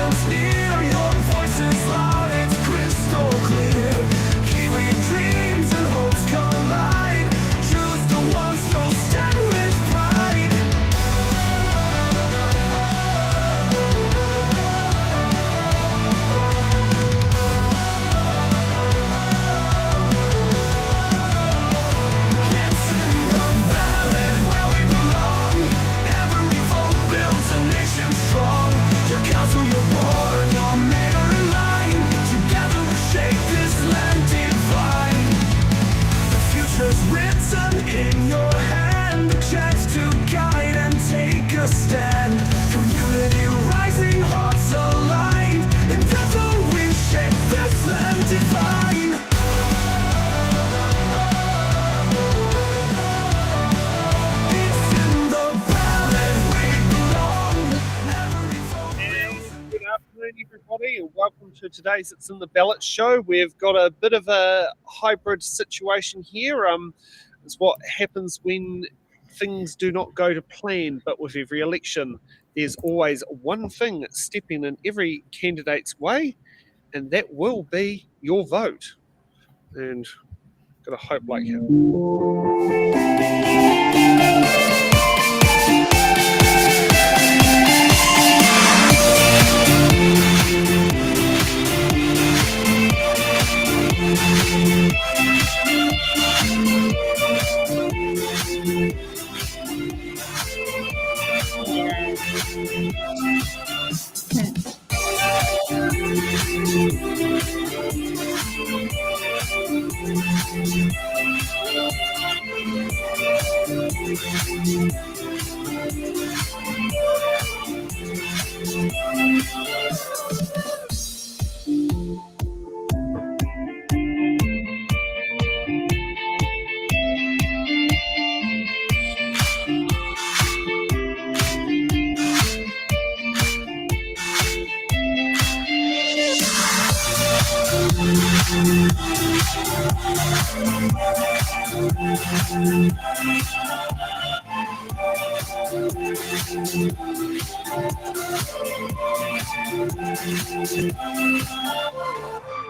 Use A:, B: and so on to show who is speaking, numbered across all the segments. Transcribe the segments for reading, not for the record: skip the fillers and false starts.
A: feels near. Your voice is loud, it's crystal clear. Kiwi dreams and hopes collide. Choose the ones who'll stand with pride. It's in the ballot where we belong. Every vote builds a nation strong. Your council, your board, your mayor in line. Together we shape this land divine. The future's written in your hand. A chance to guide and take a stand. Community rising, hearts aligned. In together we shape this land divine. It's in the ballot we belong. Every vote
B: And good afternoon, everybody, and welcome to today's It's in the Ballot show. We've got a bit of a hybrid situation here. It's what happens when things do not go to plan, but with every election, there's always one thing stepping in every candidate's way, and that will be your vote. And got to hope like hell.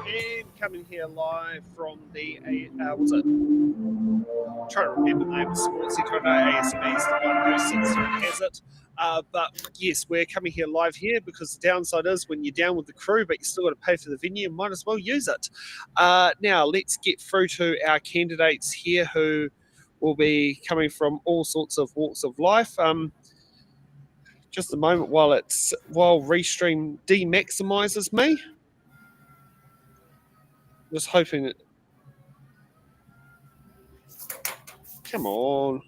B: And coming here live from the what's it? I'm trying to remember the name of the sports centre. I know ASB is the one who sits and has it. But yes, we're coming here live here because the downside is when you're down with the crew, but you still got to pay for the venue, you might as well use it. Now let's get through to our candidates here who will be coming from all sorts of walks of life. Just a moment while Restream demaximizes me. Just hoping that. Come on.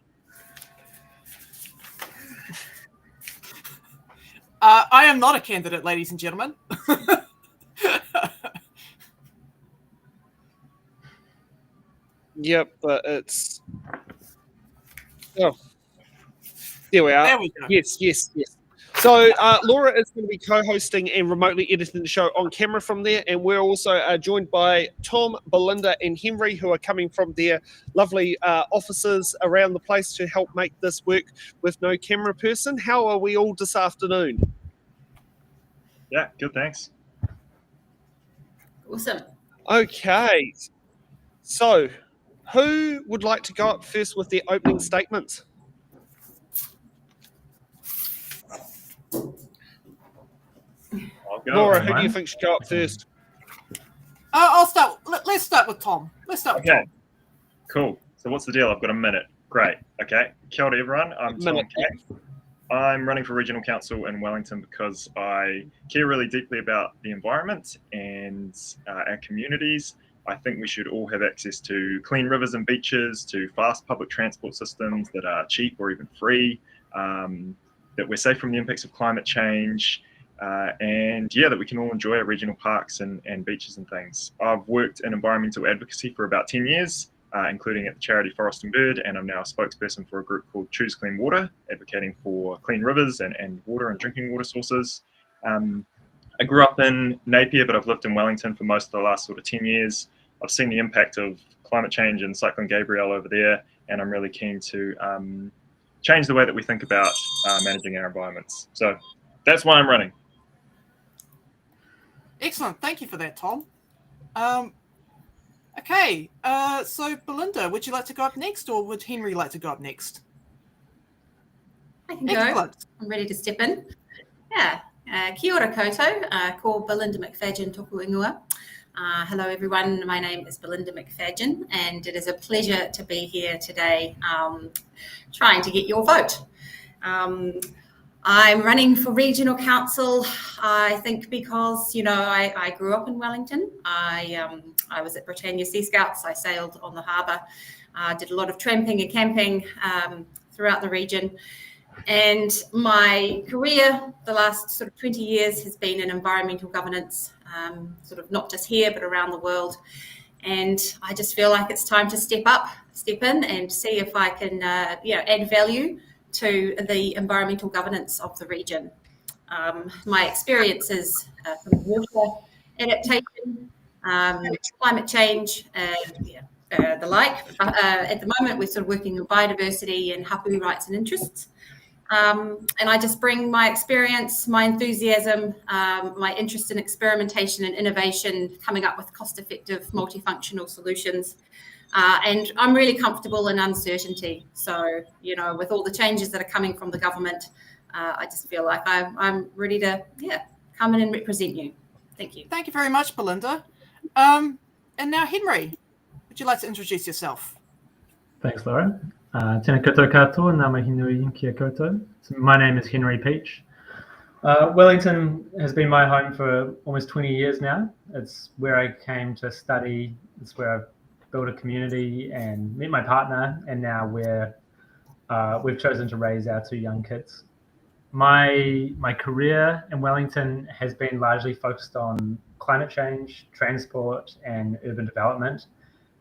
C: I am not a candidate, ladies and gentlemen.
B: Yep, but it's. Oh, there we are.
C: There we go.
B: Yes. So Laura is going to be co-hosting and remotely editing the show on camera from there, and we're also joined by Tom, Belinda, and Henry, who are coming from their lovely offices around the place to help make this work with no camera person. How are we all this afternoon?
D: Yeah, good, thanks.
E: Awesome.
B: Okay, so who would like to go up first with their opening statements?
D: I'll go.
B: Laura, who do you think should go up first?
C: I'll start. Let's start with Tom. Let's start with
D: Okay,
C: Tom.
D: cool. So what's the deal? I've got a minute. Great. Okay. Kia ora, everyone. I'm Tom Kay. I'm running for regional council in Wellington because I care really deeply about the environment and our communities. I think we should all have access to clean rivers and beaches, to fast public transport systems that are cheap or even free, that we're safe from the impacts of climate change, and yeah, that we can all enjoy our regional parks and beaches and things. I've worked in environmental advocacy for about 10 years, including at the charity Forest and Bird, and I'm now a spokesperson for a group called Choose Clean Water, advocating for clean rivers and water and drinking water sources. I grew up in Napier, but I've lived in Wellington for most of the last sort of 10 years. I've seen the impact of climate change and Cyclone Gabrielle over there, and I'm really keen to change the way that we think about managing our environments. So that's why I'm running.
C: Excellent. Thank you for that, Tom. Okay. So, Belinda, would you like to go up next, or would Henry like to go up next?
E: I can go.
C: Excellent.
E: I'm ready to step in. Yeah. Kia ora koutou, ko Belinda McFadyen toku ingoa. Hello everyone, my name is Belinda McFadyen and it is a pleasure to be here today trying to get your vote. I'm running for regional council, I think because, you know, I grew up in Wellington. I was at Britannia Sea Scouts, I sailed on the harbour, did a lot of tramping and camping throughout the region. And my career, the last sort of 20 years, has been in environmental governance, sort of not just here, but around the world. And I just feel like it's time to step in and see if I can, add value to the environmental governance of the region. My experience is from water adaptation, climate change, the like. At the moment, we're sort of working on biodiversity and hapu rights and interests. And I just bring my experience, my enthusiasm, my interest in experimentation and innovation, coming up with cost-effective, multifunctional solutions. And I'm really comfortable in uncertainty. So, you know, with all the changes that are coming from the government, I just feel like I'm ready to, come in and represent you. Thank you.
C: Thank you very much, Belinda. And now, Henry, would you like to introduce yourself?
F: Thanks, Laura. Tēnā koutou katoa, ngā mihi nui kia koutou. My name is Henry Peach. Wellington has been my home for almost 20 years now. It's where I came to study. It's where I've built a community and met my partner, and now we've chosen to raise our two young kids. My career in Wellington has been largely focused on climate change, transport, and urban development.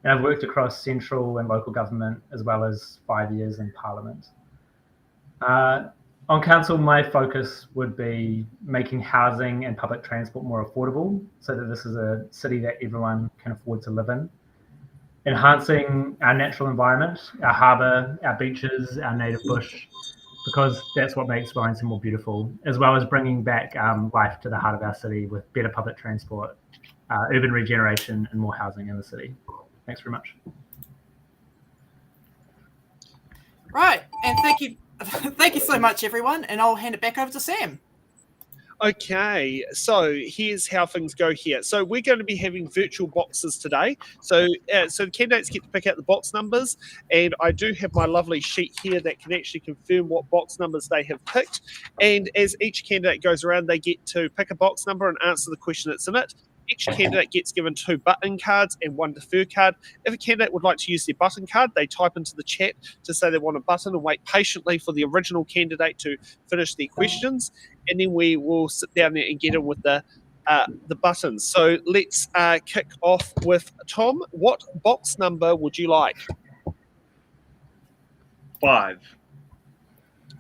F: And I've worked across central and local government, as well as 5 years in Parliament. On council, my focus would be making housing and public transport more affordable, so that this is a city that everyone can afford to live in. Enhancing our natural environment, our harbour, our beaches, our native bush, because that's what makes Wellington more beautiful, as well as bringing back life to the heart of our city with better public transport, urban regeneration, and more housing in the city. Thanks very much.
C: Right, and thank you so much, everyone. And I'll hand it back over to Sam.
B: Okay, so here's how things go here. So we're going to be having virtual boxes today. So the candidates get to pick out the box numbers, and I do have my lovely sheet here that can actually confirm what box numbers they have picked. And as each candidate goes around, they get to pick a box number and answer the question that's in it. Each candidate gets given 2 button cards and 1 defer card. If a candidate would like to use their button card, they type into the chat to say they want a button and wait patiently for the original candidate to finish their questions. And then we will sit down there and get in with the buttons. So let's kick off with Tom. What box number would you like?
D: 5.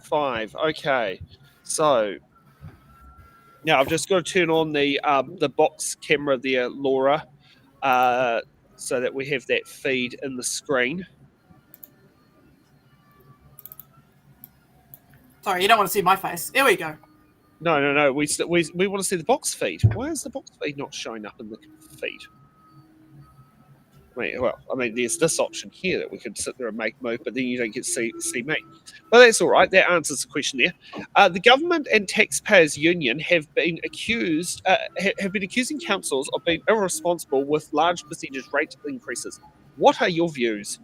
B: 5. Okay. So now I've just got to turn on the box camera there, Laura, so that we have that feed in the screen.
C: Sorry, you don't want to see my face. Here we go.
B: No. We want to see the box feed. Why is the box feed not showing up in the feed? There's this option here that we could sit there and make move, but then you don't get to see me. But that's all right. That answers the question there. The Government and Taxpayers Union have been accusing councils of being irresponsible with large percentage rate increases. What are your views?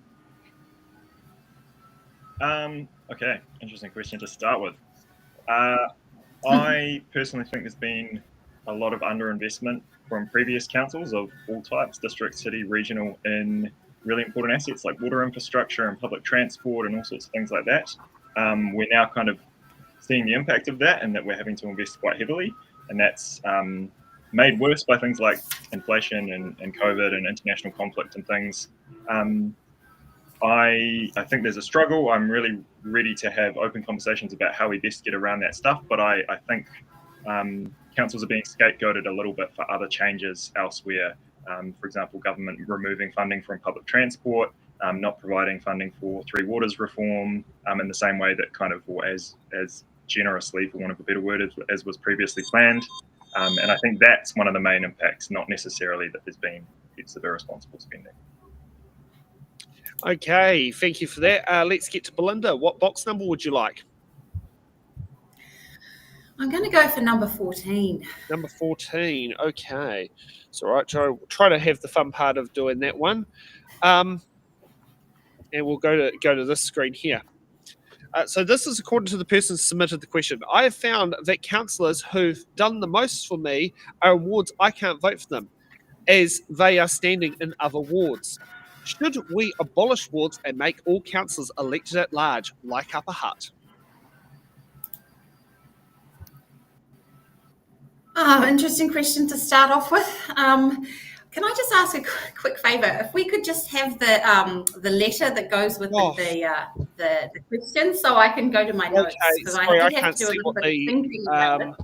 D: Okay, interesting question to start with. I personally think there's been a lot of underinvestment from previous councils of all types, district, city, regional, in really important assets like water infrastructure and public transport and all sorts of things like that. We're now kind of seeing the impact of that, and that we're having to invest quite heavily, and that's made worse by things like inflation and COVID and international conflict and things. I think there's a struggle. I'm really ready to have open conversations about how we best get around that stuff, but I think councils are being scapegoated a little bit for other changes elsewhere. For example, government removing funding from public transport, not providing funding for Three Waters reform in the same way that kind of, or as generously, for want of a better word, as was previously planned. And I think that's one of the main impacts, not necessarily that there's been heaps of irresponsible spending.
B: Okay, thank you for that. Let's get to Belinda. What box number would you like?
E: I'm going to go for number 14.
B: Number 14. Okay. It's all right. Try to have the fun part of doing that one. And we'll go to this screen here. So this is according to the person who submitted the question. I have found that councillors who've done the most for me are in wards I can't vote for them, as they are standing in other wards. Should we abolish wards and make all councillors elected at large, like Upper Hutt?
E: Interesting question to start off with. Can I just ask a quick favour? If we could just have the letter that goes with the question, so I can go to my notes, because
B: sorry,
E: I
B: I
E: did have
B: can't
E: to do a
B: see
E: little
B: what
E: bit of thinking about it.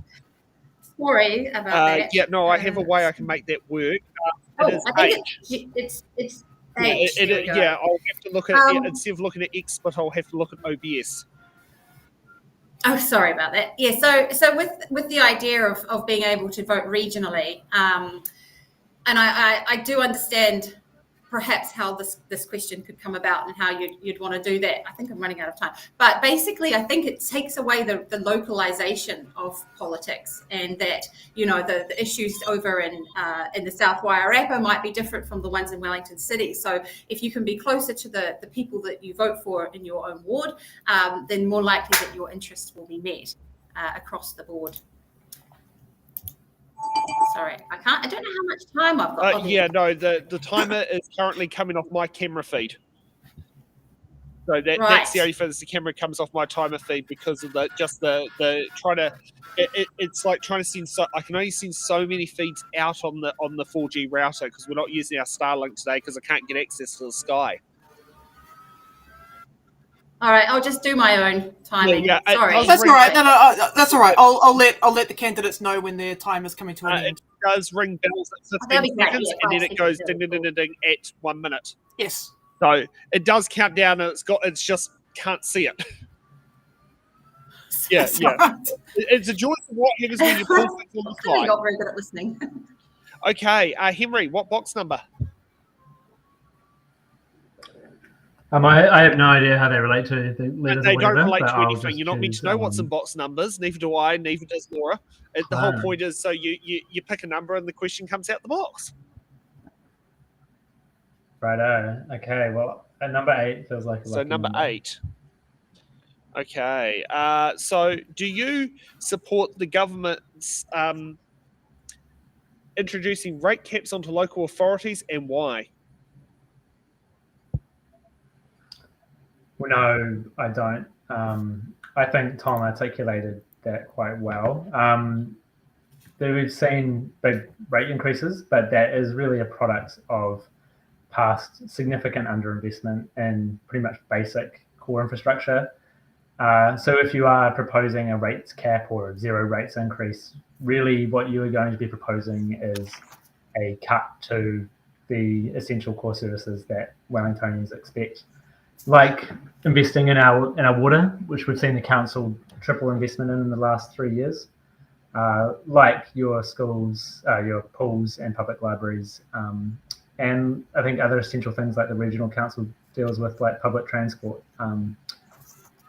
E: Sorry about that.
B: Yeah, no, I have a way I can make that work. It is
E: I think it's H.
B: Yeah, I'll have to look at instead of looking at expert, I'll have to look at OBS.
E: Oh, sorry about that. Yeah, so with the idea of being able to vote regionally, and I do understand perhaps how this question could come about and how you'd want to do that. I think I'm running out of time. But basically, I think it takes away the localization of politics, and that, you know, the issues over in the South Wairarapa might be different from the ones in Wellington City. So if you can be closer to the people that you vote for in your own ward, then more likely that your interests will be met across the board. Sorry, I don't know how much time I've got.
B: Yeah, no, the timer is currently coming off my camera feed. So that's the only thing. The camera comes off my timer feed because of the trying to. It's like trying to send. I can only send so many feeds out on the 4G router, because we're not using our Starlink today because I can't get access to the Sky.
E: All right, I'll just do my own timing.
B: Yeah,
E: sorry.
C: That's all right. No, that's all right. I'll let the candidates know when their time is coming to an end.
B: It does ring bells at 15 seconds, and then it goes ding, ding, ding, ding, ding at 1 minute.
C: Yes.
B: So it does count down, and it's just can't see it. Yeah.
C: Right.
B: It's a joy to what happens when you pull things on the fly.
E: I'm not very good at listening.
B: Okay, Henry, what box number?
F: I have no idea how they relate to the letters.
B: They
F: or
B: don't
F: whatever,
B: relate
F: but
B: to
F: I'll
B: anything.
F: just
B: You're not meant
F: choose,
B: to know what's in box numbers. Neither do I. Neither does Laura. The whole point is so you pick a number and the question comes out the box.
F: Righto. Okay. Well, at number 8 feels like a
B: So
F: lucky
B: number 8. Okay. So do you support the government's introducing rate caps onto local authorities, and why?
F: Well, no, I don't. I think Tom articulated that quite well. We've seen big rate increases, but that is really a product of past significant underinvestment in pretty much basic core infrastructure. So if you are proposing a rates cap or a zero rates increase, really what you are going to be proposing is a cut to the essential core services that Wellingtonians expect, like investing in our water, which we've seen the council triple investment in the last 3 years, like your schools, your pools and public libraries, and I think other essential things like the regional council deals with, like public transport.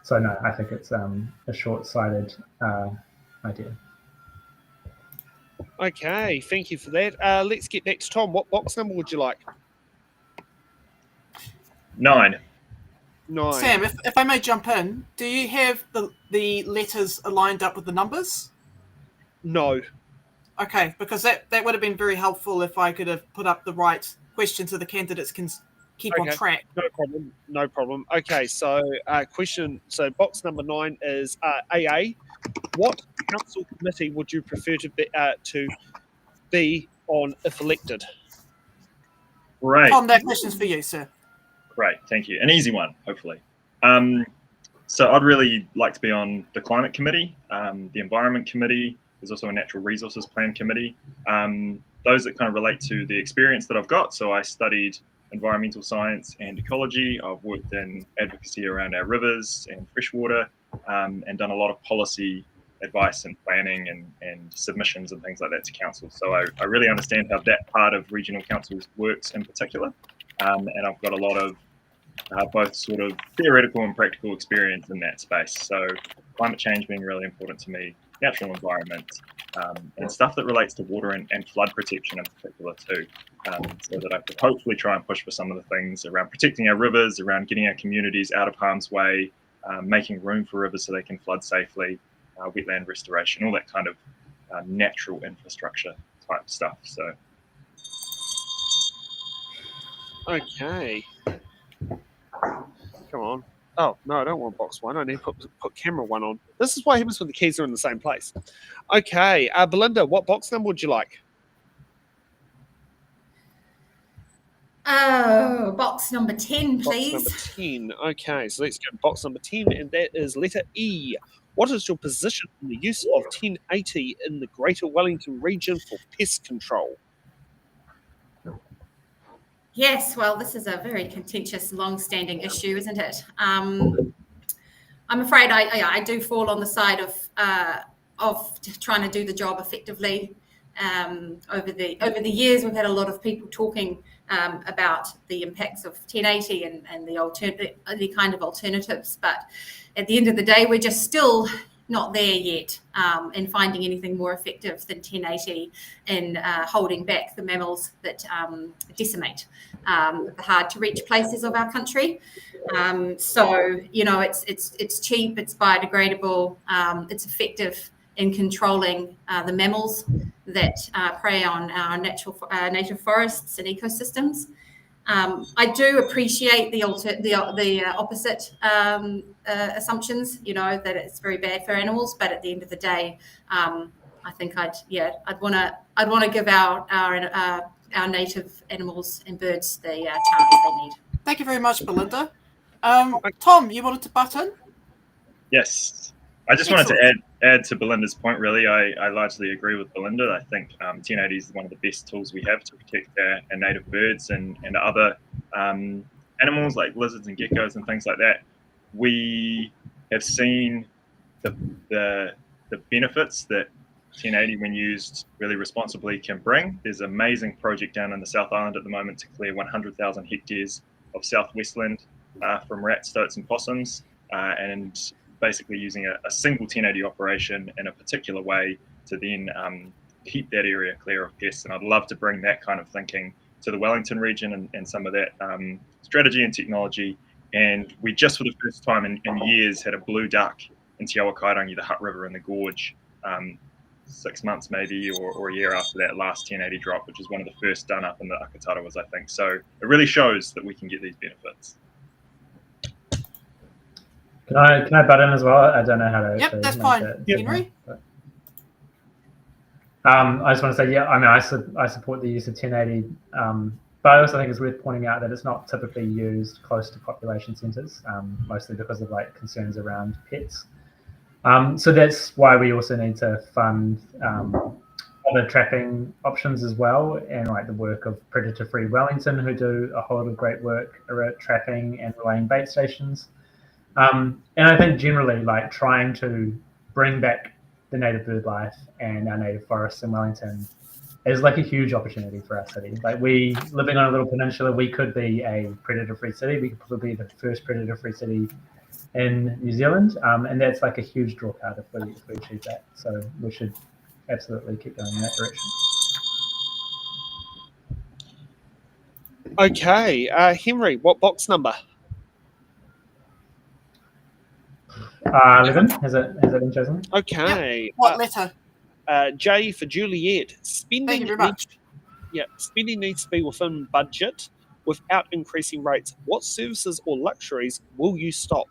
F: So no, I think it's a short-sighted idea.
B: Okay, thank you for that. Let's get back to Tom. What box number would you like?
D: 9.
B: 9.
C: Sam, if I may jump in, do you have the letters lined up with the numbers?
B: No.
C: Okay, because that would have been very helpful if I could have put up the right question so the candidates can keep on track.
B: No problem. Okay, so question. So box number 9 is AA. What council committee would you prefer to be on if elected?
D: Right.
C: Tom, that question's for you, sir.
D: Great, thank you. An easy one, hopefully. So I'd really like to be on the Climate Committee, the Environment Committee. There's also a Natural Resources Plan Committee. Those that kind of relate to the experience that I've got. So I studied environmental science and ecology. I've worked in advocacy around our rivers and freshwater, and done a lot of policy advice and planning and submissions and things like that to council. So I really understand how that part of regional councils works in particular, and I've got a lot of both sort of theoretical and practical experience in that space. So climate change being really important to me, natural environment, and stuff that relates to water and flood protection in particular too. So that I could hopefully try and push for some of the things around protecting our rivers, around getting our communities out of harm's way, making room for rivers so they can flood safely, wetland restoration, all that kind of natural infrastructure type stuff. So,
B: Okay. Come on. Oh, no, I don't want box one. I need to put camera one on. This is what happens when the keys are in the same place. Okay. Belinda, what box number would you like?
E: Oh, box number 10, please.
B: Box number 10. Okay, so let's go to box number 10, and that is letter E. What is your position on the use of 1080 in the Greater Wellington region for pest control?
E: Yes, well, this is a very contentious, long-standing issue, isn't it? I'm afraid I do fall on the side of trying to do the job effectively. Over the years, we've had a lot of people talking about the impacts of 1080 and the kind of alternatives, but at the end of the day, we're just still not there yet in finding anything more effective than 1080 in holding back the mammals that decimate the hard to reach places of our country. So, you know, it's cheap, it's biodegradable, it's effective in controlling the mammals that prey on our native forests and ecosystems. I do appreciate the opposite assumptions, you know, that it's very bad for animals, but at the end of the day, I think I'd want to give our native animals and birds the chance they need.
C: Thank you very much, Belinda. Tom, you wanted to butt in?
D: yes, I just wanted to add to Belinda's point, really. I largely agree with Belinda. I think 1080 is one of the best tools we have to protect our native birds and other animals like lizards and geckos and things like that. We have seen the benefits that 1080, when used really responsibly, can bring. There's an amazing project down in the South Island at the moment to clear 100,000 hectares of southwestland from rats, stoats and possums, and basically using a single 1080 operation in a particular way to then keep that area clear of pests. And I'd love to bring that kind of thinking to the Wellington region and some of that strategy and technology. And we just for the first time in years had a blue duck in Te Ākau Tangi, the Hutt River in the gorge, 6 months maybe or a year after that last 1080 drop, which is one of the first done up in the Akataras, I think. So it really shows that we can get these benefits.
F: Can I butt in as well? I don't know how to.
C: Yep, that's fine. Henry?
F: I just want to say, yeah, I mean, I support the use of 1080, but I also think it's worth pointing out that it's not typically used close to population centres, mostly because of like concerns around pets. So that's why we also need to fund other trapping options as well, and like the work of Predator Free Wellington, who do a whole lot of great work around trapping and relaying bait stations. And I think generally, like trying to bring back the native bird life and our native forests in Wellington is like a huge opportunity for our city. Like we living on a little peninsula, we could be a predator-free city. We could probably be the first predator-free city in New Zealand, and that's like a huge draw card if we achieve that. So we should absolutely keep going in that direction.
B: Okay, Henry, what box number?
F: 11, has it been chosen?
B: Okay.
C: Yep. What letter?
B: J for Juliet.
C: Thank
B: Spending
C: you very much.
B: spending needs to be within budget without increasing rates. What services or luxuries will you stop?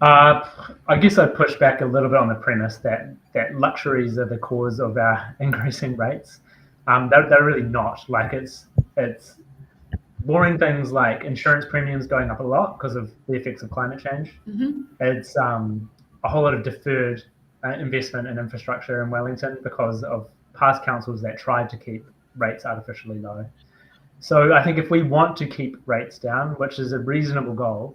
F: I guess I'd push back a little bit on the premise that luxuries are the cause of our increasing rates. They're really not. Like it's boring things like insurance premiums going up a lot because of the effects of climate change.
E: Mm-hmm.
F: It's a whole lot of deferred investment in infrastructure in Wellington because of past councils that tried to keep rates artificially low. So I think if we want to keep rates down, which is a reasonable goal,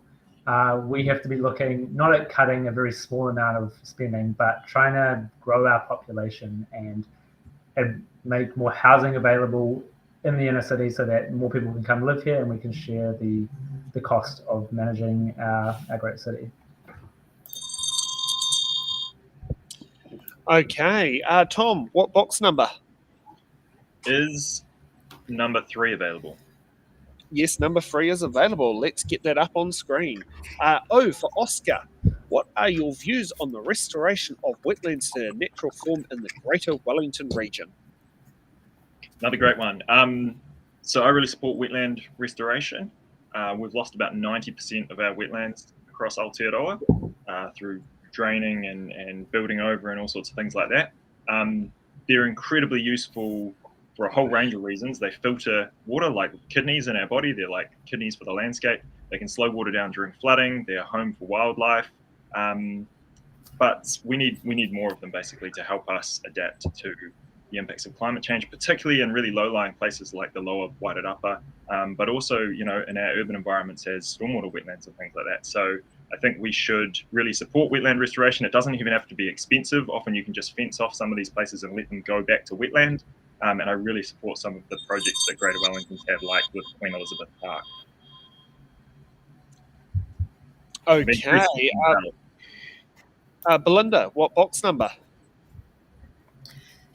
F: we have to be looking not at cutting a very small amount of spending, but trying to grow our population and make more housing available in the inner city so that more people can come live here and we can share the cost of managing our great city.
B: Okay, Tom, what box number?
D: Is number 3 available?
B: Yes, number 3 is available. Let's get that up on screen. O for Oscar. What are your views on the restoration of wetlands to their natural form in the Greater Wellington region?
D: Another great one. So I really support wetland restoration. We've lost about 90% of our wetlands across Aotearoa through draining and building over and all sorts of things like that. They're incredibly useful for a whole range of reasons. They filter water like kidneys in our body. They're like kidneys for the landscape. They can slow water down during flooding. They're a home for wildlife. But we need more of them basically to help us adapt to the impacts of climate change, particularly in really low-lying places like the lower Wairarapa, but also, in our urban environments as stormwater wetlands and things like that. So I think we should really support wetland restoration. It doesn't even have to be expensive. Often you can just fence off some of these places and let them go back to wetland. And I really support some of the projects that Greater Wellington's have, like with Queen Elizabeth Park.
B: Okay. Belinda, what box number?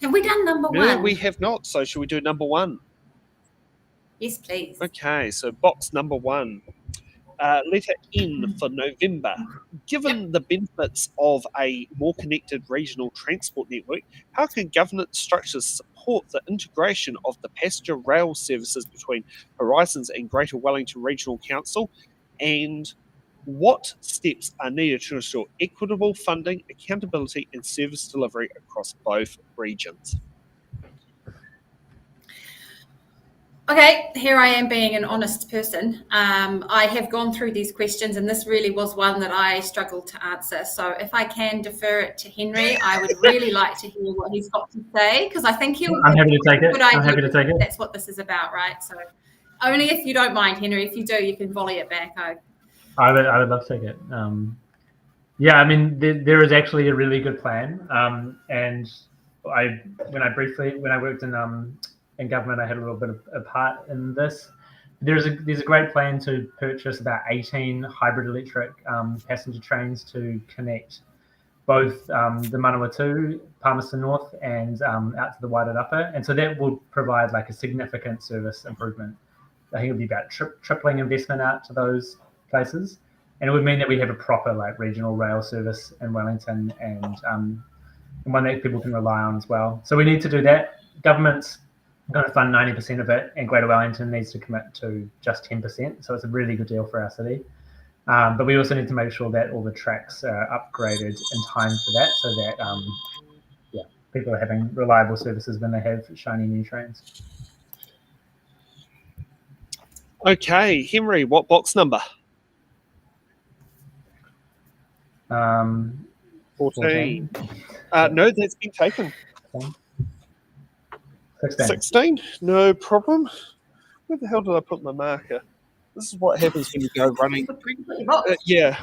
E: Have we done number
B: No,
E: one?
B: we have not. So should we do number 1?
E: Yes, please.
B: Okay, so box number 1. Letter N for November. Given the benefits of a more connected regional transport network, how can governance structures support the integration of the passenger rail services between Horizons and Greater Wellington Regional Council? And what steps are needed to ensure equitable funding, accountability, and service delivery across both regions?
E: Okay, here I am being an honest person. I have gone through these questions and this really was one that I struggled to answer. So if I can defer it to Henry, I would really like to hear what he's got to say because I think he'll
F: I'm happy to take it.
E: good idea.
F: I'm happy to take it.
E: That's what this is about, right? So only if you don't mind, Henry. If you do, you can volley it back.
F: I would love to take it. Yeah, I mean, there is actually a really good plan. And when I worked in government, I had a little bit of a part in this. There's a great plan to purchase about 18 hybrid electric passenger trains to connect both the Manawatu, Palmerston North, and out to the Wairarapa. And so that will provide like a significant service improvement. I think it'll be about tripling investment out to those places. And it would mean that we have a proper like regional rail service in Wellington and one that people can rely on as well. So we need to do that. Government's going to fund 90% of it, and Greater Wellington needs to commit to just 10%. So it's a really good deal for our city. But we also need to make sure that all the tracks are upgraded in time for that, so that people are having reliable services when they have shiny new trains.
B: Okay, Henry, what box number? 14. No, that's been taken. 16. No problem. Where the hell did I put my marker? This is what happens when you go running.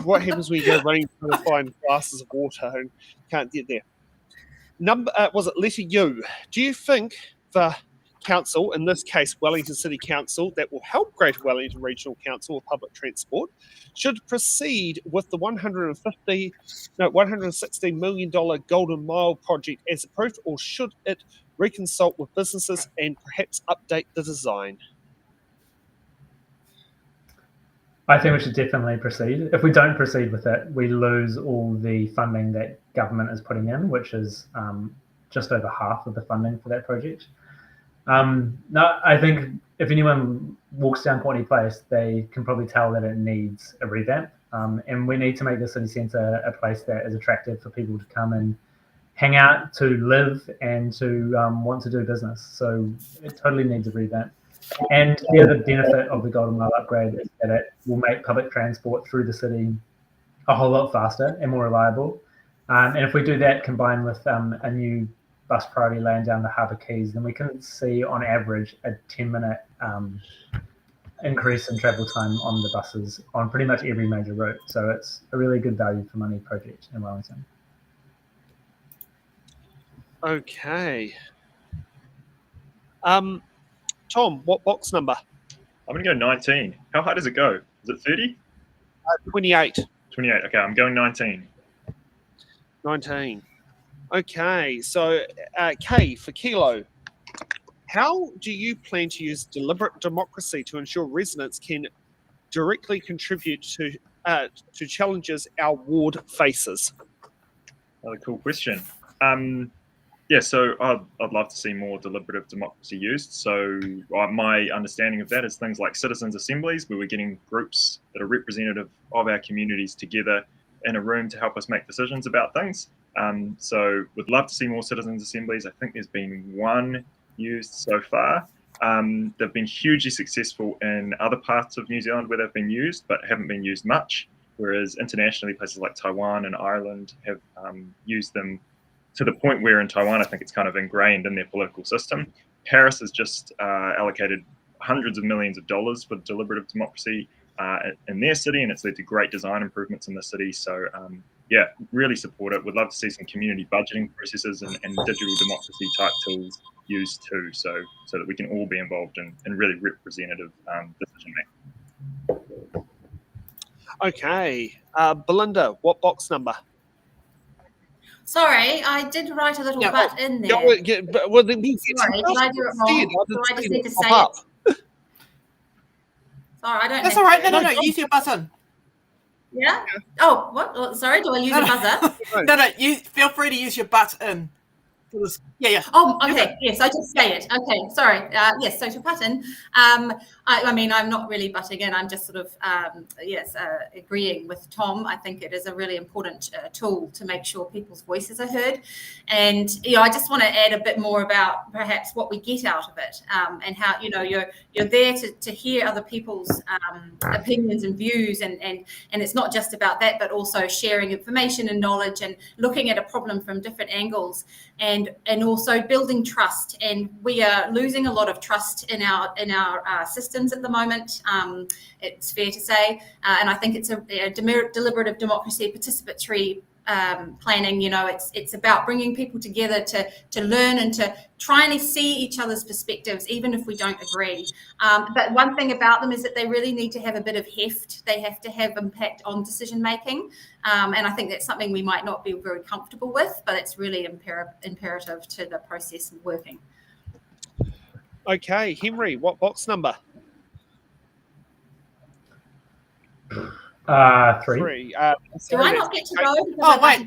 B: What happens when you go running to find glasses of water and can't get there. Was it letter U? Do you think the council, in this case Wellington City Council, that will help Greater Wellington Regional Council with public transport, should proceed with the $116 million Golden Mile project as approved, or should it reconsult with businesses and perhaps update the design?
F: I think we should definitely proceed. If we don't proceed with it, we lose all the funding that government is putting in, which is just over half of the funding for that project. No, I think if anyone walks down Pōneke Place, they can probably tell that it needs a revamp. And we need to make the city centre a place that is attractive for people to come and hang out, to live, and to want to do business. So it totally needs a revamp. And the other benefit of the Golden Mile upgrade is that it will make public transport through the city a whole lot faster and more reliable. And if we do that combined with a new bus priority lane down the Harbour Quays, then we can see on average a 10-minute increase in travel time on the buses on pretty much every major route. So it's a really good value for money project in Wellington.
B: Okay. Tom, what box number?
D: I'm going to go 19. How high does it go? Is it 30?
B: 28.
D: 28. Okay, I'm going 19.
B: 19. Okay, so K for Kilo. How do you plan to use deliberate democracy to ensure residents can directly contribute to challenges our ward faces?
D: Another cool question. Yeah, so I'd love to see more deliberative democracy used. So my understanding of that is things like citizens' assemblies, where we're getting groups that are representative of our communities together in a room to help us make decisions about things. So would love to see more citizens' assemblies. I think there's been one used so far. They've been hugely successful in other parts of New Zealand where they've been used, but haven't been used much. Whereas internationally, places like Taiwan and Ireland have used them to the point where in Taiwan, I think it's kind of ingrained in their political system. Paris has just allocated hundreds of millions of dollars for deliberative democracy in their city, and it's led to great design improvements in the city. So yeah, really support it. Would love to see some community budgeting processes and digital democracy type tools used too, so that we can all be involved in really representative decision making.
B: Okay, Belinda, what box number?
E: Sorry, I did write a little but in there.
B: Well, then
E: Sorry, did I do it wrong? Do I just need to say it? Sorry, I don't.
C: That's all right. No. Use your button.
E: Yeah. Oh, what? Oh, sorry, do I use a buzzer?
C: No. You feel free to use your button. Yeah.
E: Oh, okay. Yes, I did say it. Okay, sorry. Yes, so to button. I mean, I'm not really butting in. I'm just sort of, agreeing with Tom. I think it is a really important tool to make sure people's voices are heard. And, I just want to add a bit more about perhaps what we get out of it and how, you're there to hear other people's opinions and views. And it's not just about that, but also sharing information and knowledge and looking at a problem from different angles and also building trust. And we are losing a lot of trust in our systems at the moment. It's fair to say, and I think it's a deliberative democracy, participatory planning. It's about bringing people together to learn and to try and see each other's perspectives, even if we don't agree. But one thing about them is that they really need to have a bit of heft. They have to have impact on decision making, and I think that's something we might not be very comfortable with, but it's really imperative to the process of working.
B: Okay, Henry, what box number?
F: 3.
B: Do
E: I not get to go?
C: Oh, wait.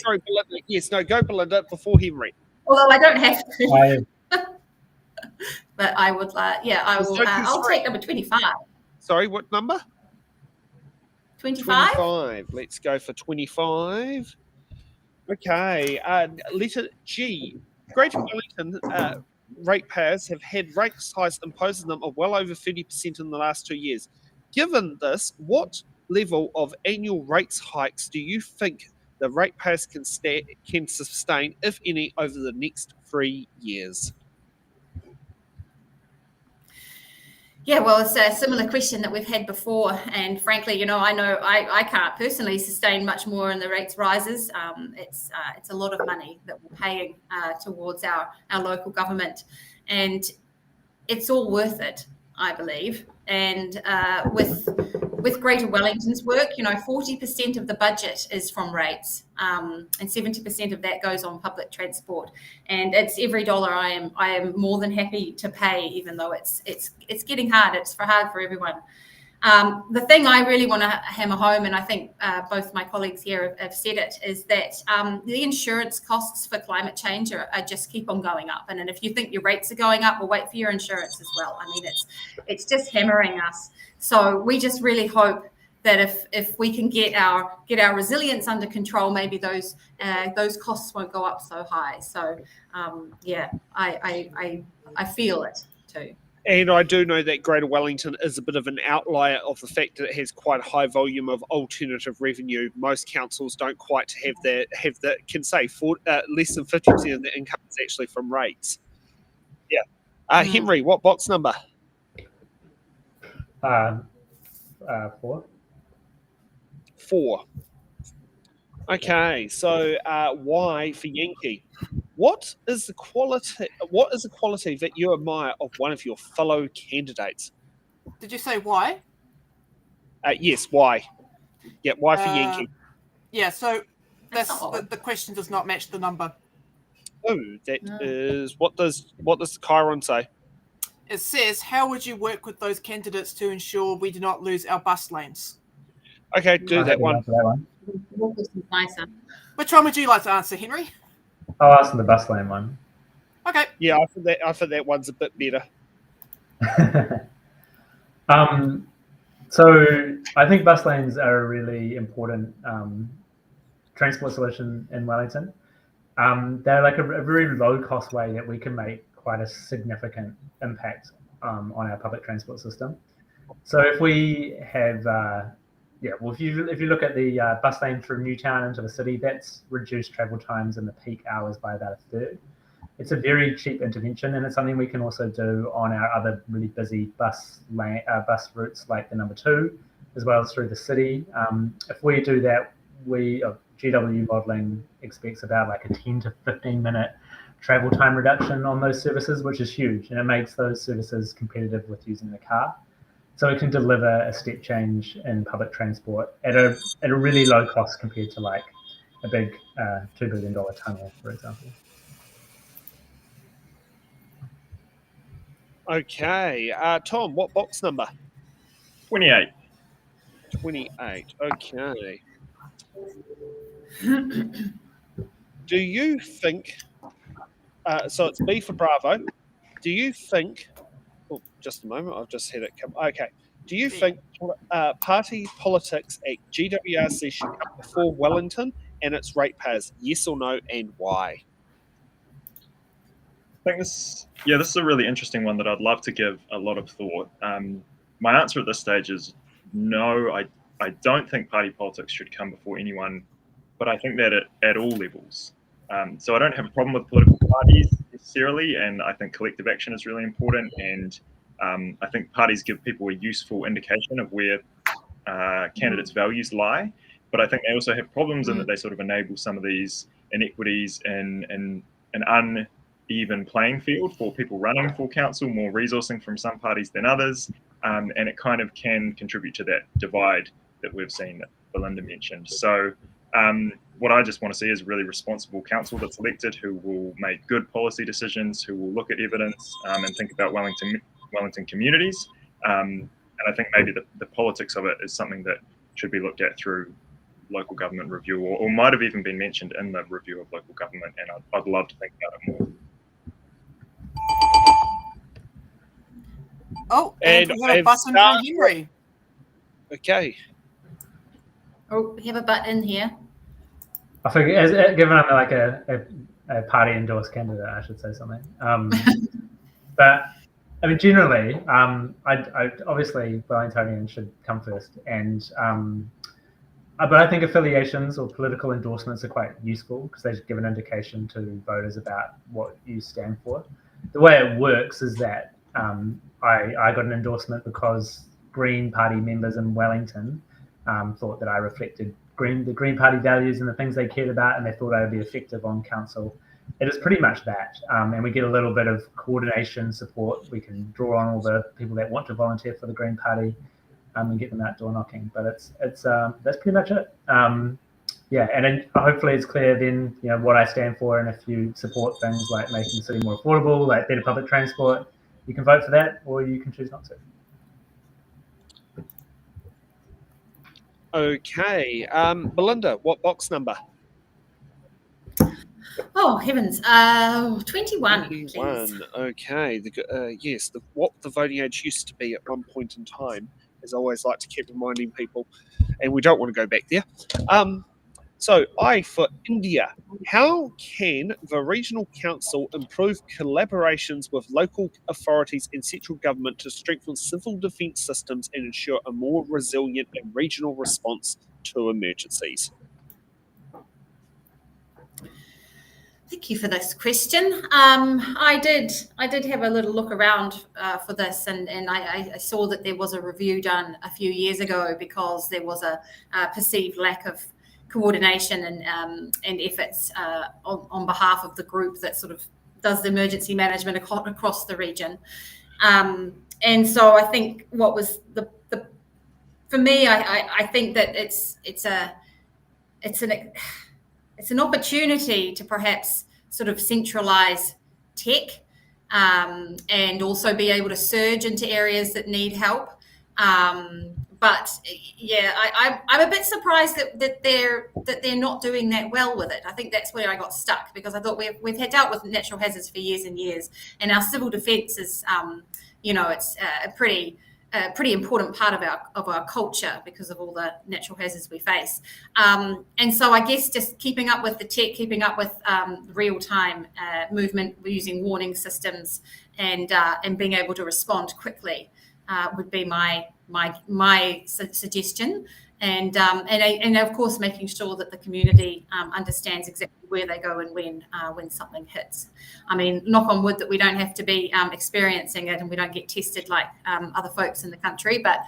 B: Sorry, Belinda. Yes, no, go Belinda before Henry.
E: Although I don't have to. But I would, I will. I'll take number 25.
B: Sorry, what number?
E: 25?
B: 25. Let's go for 25. Okay, letter G. Greater Wellington ratepayers have had rate hikes imposed on them of well over 30% in the last 2 years. Given this, what level of annual rates hikes do you think the ratepayers can sustain, if any, over the next 3 years?
E: Yeah, well, it's a similar question that we've had before, and frankly, I know I can't personally sustain much more in the rates rises. It's a lot of money that we're paying towards our local government, and it's all worth it, I believe. And with Greater Wellington's work, 40% of the budget is from rates, and 70% of that goes on public transport. And it's every dollar I am more than happy to pay, even though it's getting hard. It's hard for everyone. The thing I really want to hammer home, and I think both my colleagues here have said it, is that the insurance costs for climate change are just keep on going up. And if you think your rates are going up, well, wait for your insurance as well. I mean, it's just hammering us. So we just really hope that if we can get our resilience under control, maybe those costs won't go up so high. So I feel it too.
B: And I do know that Greater Wellington is a bit of an outlier of the fact that it has quite a high volume of alternative revenue. Most councils don't quite have that can say less than 50% of their income is actually from rates. Yeah. Henry, what box number?
F: 4.
B: 4. Okay, so Y for Yankee. What is the quality that you admire of one of your fellow candidates?
C: Did you say why?
B: Yes, Y. Yeah, Y for
C: Uh,
B: Yankee.
C: Yeah, so
E: That's
C: that's
E: not odd.
C: the question does not match the number.
B: Oh, that
E: No.
B: is what does the Chiron say?
C: It says, how would you work with those candidates to ensure we do not lose our bus lanes?
B: Okay, do
F: I'll
B: that
F: have to
B: one.
F: answer that one.
E: Your question's nicer.
C: Which one would you like to answer, Henry?
F: I'll answer the bus lane one.
C: Okay.
B: Yeah, I think that one's a bit better.
F: So I think bus lanes are a really important transport solution in Wellington. They're like a very low cost way that we can make quite a significant impact on our public transport system. So if we have, if you look at the bus lane through Newtown into the city, that's reduced travel times in the peak hours by about a third. It's a very cheap intervention, and it's something we can also do on our other really busy bus routes like the number 2, as well as through the city. If we do that, GW modelling expects about like a 10 to 15 minute travel time reduction on those services, which is huge, and it makes those services competitive with using the car. So it can deliver a step change in public transport at a really low cost compared to like a big $2 billion tunnel, for example.
B: Okay, Tom, what box number?
D: 28.
B: 28. Okay. Do you think? So it's B for Bravo. Do you think? Oh, just a moment. I've just had it come. Okay. Do you think party politics at GWRC should come before Wellington and its ratepayers? Yes or no, and why?
D: I think this is a really interesting one that I'd love to give a lot of thought. My answer at this stage is no. I don't think party politics should come before anyone, but I think that at all levels. So I don't have a problem with political parties necessarily, and I think collective action is really important. And I think parties give people a useful indication of where candidates' values lie. But I think they also have problems in that they sort of enable some of these inequities in an uneven playing field for people running for council, more resourcing from some parties than others, and it kind of can contribute to that divide that we've seen that Belinda mentioned. So what I just want to see is a really responsible council that's elected who will make good policy decisions, who will look at evidence and think about Wellington communities. And I think maybe the politics of it is something that should be looked at through local government review, or might have even been mentioned in the review of local government, and I'd love to think about it more.
C: Oh, and we have a button from Henry.
B: Okay.
E: Oh, we have a button here.
F: I think, given I'm like a party endorsed candidate, I should say something. But I mean, generally, I obviously Wellingtonians should come first, and but I think affiliations or political endorsements are quite useful because they give an indication to voters about what you stand for. The way it works is that I got an endorsement because Green Party members in Wellington thought that I reflected the Green Party values and the things they cared about, and they thought I would be effective on council. It is pretty much that, and we get a little bit of coordination support. We can draw on all the people that want to volunteer for the Green Party and get them out door knocking. But it's that's pretty much it. And then hopefully it's clear then what I stand for, and if you support things like making the city more affordable, like better public transport, you can vote for that, or you can choose not to.
B: Okay, Belinda, what box number?
E: Oh heavens, 21.
B: 21.
E: Please.
B: Okay. Yes, what the voting age used to be at one point in time, as I always like to keep reminding people, and we don't want to go back there. So I for India. How can the regional council improve collaborations with local authorities and central government to strengthen civil defence systems and ensure a more resilient and regional response to emergencies?
E: Thank you for this question. I did have a little look around for this, and I saw that there was a review done a few years ago because there was a perceived lack of coordination and efforts on behalf of the group that sort of does the emergency management across the region. And so I think what was for me, I think that it's an opportunity to perhaps sort of centralize tech and also be able to surge into areas that need help. But yeah, I'm a bit surprised that they're not doing that well with it. I think that's where I got stuck, because I thought we've had dealt with natural hazards for years and years, and our civil defence is, it's a pretty important part of our culture because of all the natural hazards we face. And so I guess just keeping up with the tech, keeping up with real-time movement using warning systems and being able to respond quickly would be my suggestion. And of course making sure that the community understands exactly where they go and when something hits. I mean, knock on wood that we don't have to be experiencing it and we don't get tested like other folks in the country, but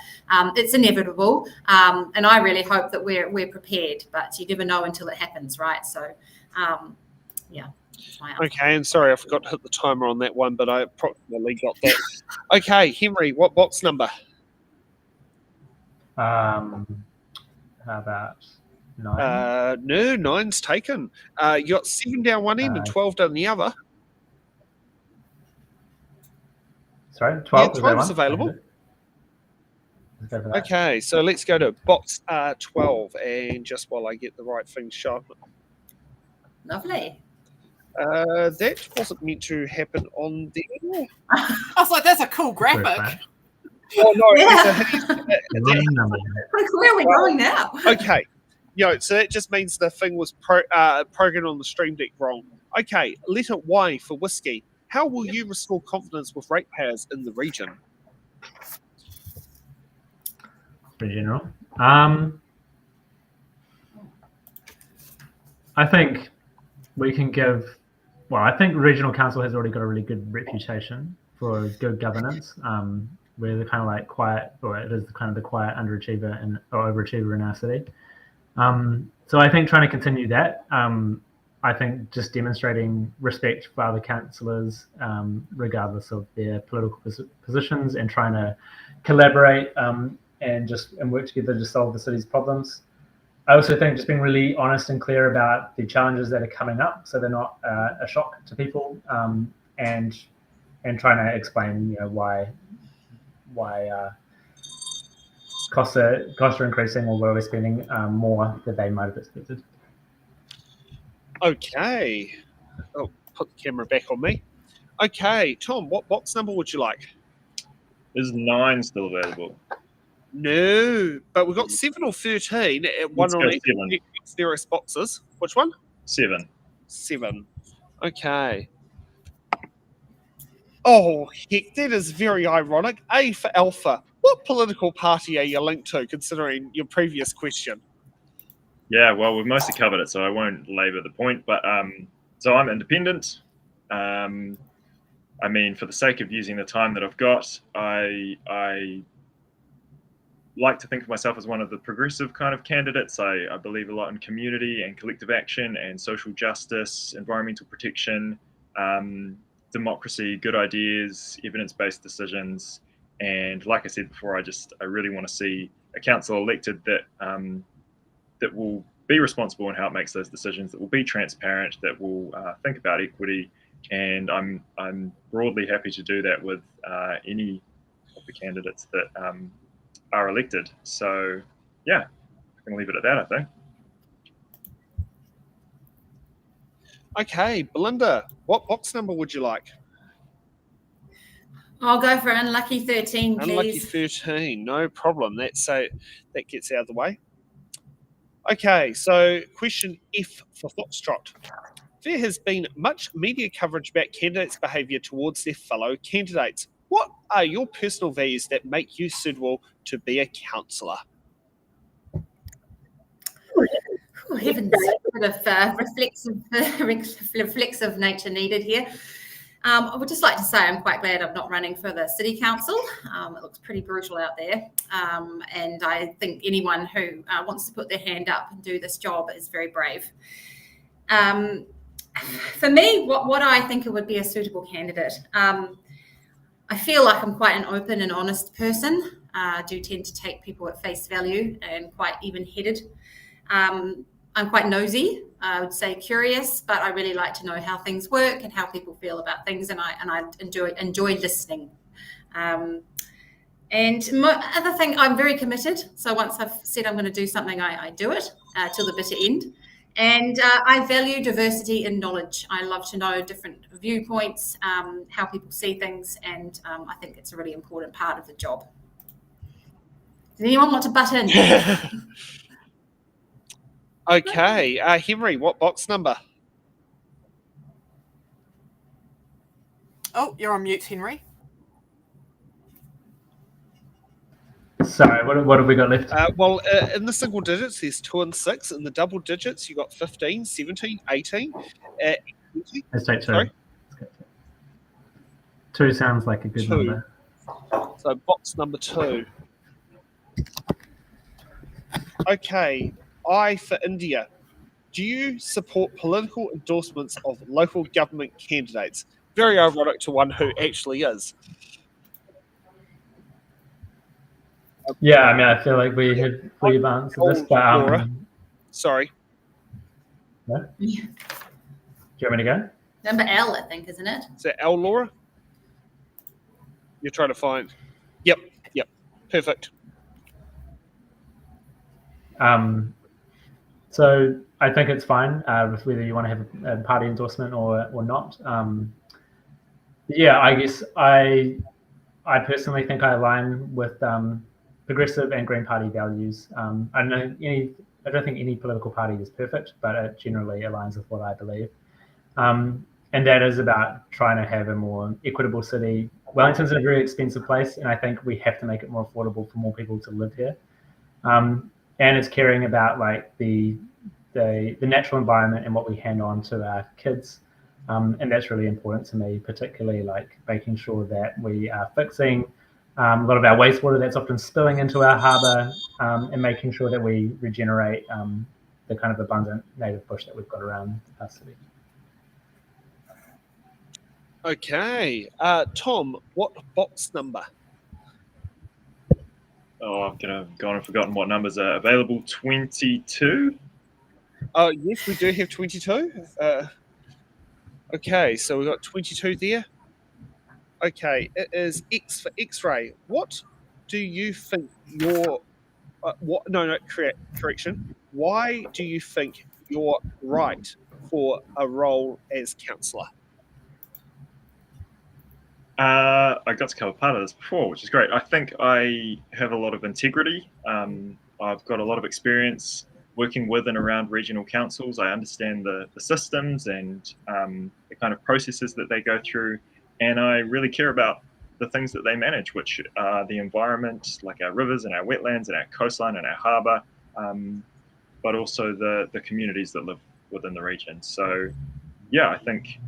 E: it's inevitable. And I really hope that we're prepared, but you never know until it happens, right? So yeah.
B: Okay, and sorry, I forgot to hit the timer on that one, but I approximately got that. Okay, Henry, what box number?
F: How about 9?
B: No, 9's taken. You got 7 down one end and 12 down the other.
F: Sorry, 12?
B: Yeah, 12 is available. Okay, so let's go to box 12, and just while I get the right thing shown.
E: Lovely.
B: That wasn't meant to happen on there.
C: I was like, that's a cool graphic.
B: Oh, no,
E: Yeah. Where are we going now?
B: Okay. So that just means the thing was programmed on the Stream Deck wrong. Okay, letter Y for whiskey. How will you restore confidence with ratepayers in the region?
F: Pretty general. I think we can give. Well, I think regional council has already got a really good reputation for good governance. We're the kind of like quiet, or it is kind of the quiet underachiever or overachiever in our city. So I think trying to continue that. I think just demonstrating respect for other councillors, regardless of their political positions, and trying to collaborate and work together to solve the city's problems. I also think just being really honest and clear about the challenges that are coming up, so they're not a shock to people, and trying to explain, why costs are increasing, or where we're spending more than they might have expected.
B: Okay. Oh, put the camera back on me. Okay, Tom, what box number would you like?
D: Is 9 still available?
B: No, but we've got 7 or 13 at one on each various boxes. Which one?
D: 7.
B: 7. Okay. Oh, heck, that is very ironic. A for Alpha. What political party are you linked to, considering your previous question?
D: Yeah, well, we've mostly covered it, so I won't labour the point. But so I'm independent. I mean, for the sake of using the time that I've got, I like to think of myself as one of the progressive kind of candidates. I believe a lot in community and collective action and social justice, environmental protection, democracy, good ideas, evidence-based decisions. And like I said before, I really want to see a council elected that will be responsible in how it makes those decisions, that will be transparent, that will think about equity. And I'm broadly happy to do that with any of the candidates that are elected. So yeah, I can leave it at that, I think.
B: Okay, Belinda, what box number would you like?
E: I'll go for unlucky 13, please.
B: Unlucky 13, no problem. That gets out of the way. Okay, so question F for Foxtrot. There has been much media coverage about candidates' behaviour towards their fellow candidates. What are your personal values that make you suitable to be a councillor?
E: Oh, heavens. bit of reflexive nature needed here. I would just like to say I'm quite glad I'm not running for the City Council. It looks pretty brutal out there. And I think anyone who wants to put their hand up and do this job is very brave. For me, what I think it would be a suitable candidate, I feel like I'm quite an open and honest person. I do tend to take people at face value and quite even-headed. I'm quite nosy, I would say curious, but I really like to know how things work and how people feel about things, and I enjoy listening. And my other thing, I'm very committed. So once I've said I'm going to do something, I do it till the bitter end. And I value diversity in knowledge. I love to know different viewpoints, how people see things, and I think it's a really important part of the job. Does anyone want to butt in?
B: Okay, Henry, what box number?
C: Oh, you're on mute, Henry.
F: Sorry, what have we got left?
B: Well, in the single digits, there's 2 and 6. In the double digits, you got 15, 17, 18. 20.
F: Let's take 2.
B: Sorry?
F: 2 sounds like a good
B: 2.
F: number.
B: So box number 2. Okay, I for India. Do you support political endorsements of local government candidates? Very ironic to one who actually is.
F: Yeah, I mean, I feel like we've answered this, but
B: Sorry.
F: no? Do you want me to go?
E: Number L, I think, isn't it?
B: Is that L, Laura? You're trying to find. Yep. Perfect.
F: So I think it's fine with whether you want to have a party endorsement or not. Yeah, I guess I personally think I align with progressive and Green Party values. I don't think any political party is perfect, but it generally aligns with what I believe. And that is about trying to have a more equitable city. Wellington's a very expensive place, and I think we have to make it more affordable for more people to live here. And it's caring about like the natural environment and what we hand on to our kids. And that's really important to me, particularly like making sure that we are fixing a lot of our wastewater that's often spilling into our harbour, and making sure that we regenerate the kind of abundant native bush that we've got around our city.
B: Okay. Tom, what box number?
D: Oh, I've gone and forgotten what numbers are available. 22?
B: Yes, we do have 22. Okay, so we've got 22 there. Okay, it is X for X-ray. What do you think your... correction. Why do you think you're right for a role as councillor?
D: I got to cover part of this before, which is great. I think I have a lot of integrity. I've got a lot of experience working with and around regional councils. I understand the systems and the kind of processes that they go through. And I really care about the things that they manage, which are the environment, like our rivers and our wetlands and our coastline and our harbour, but also the communities that live within the region. So, yeah, I think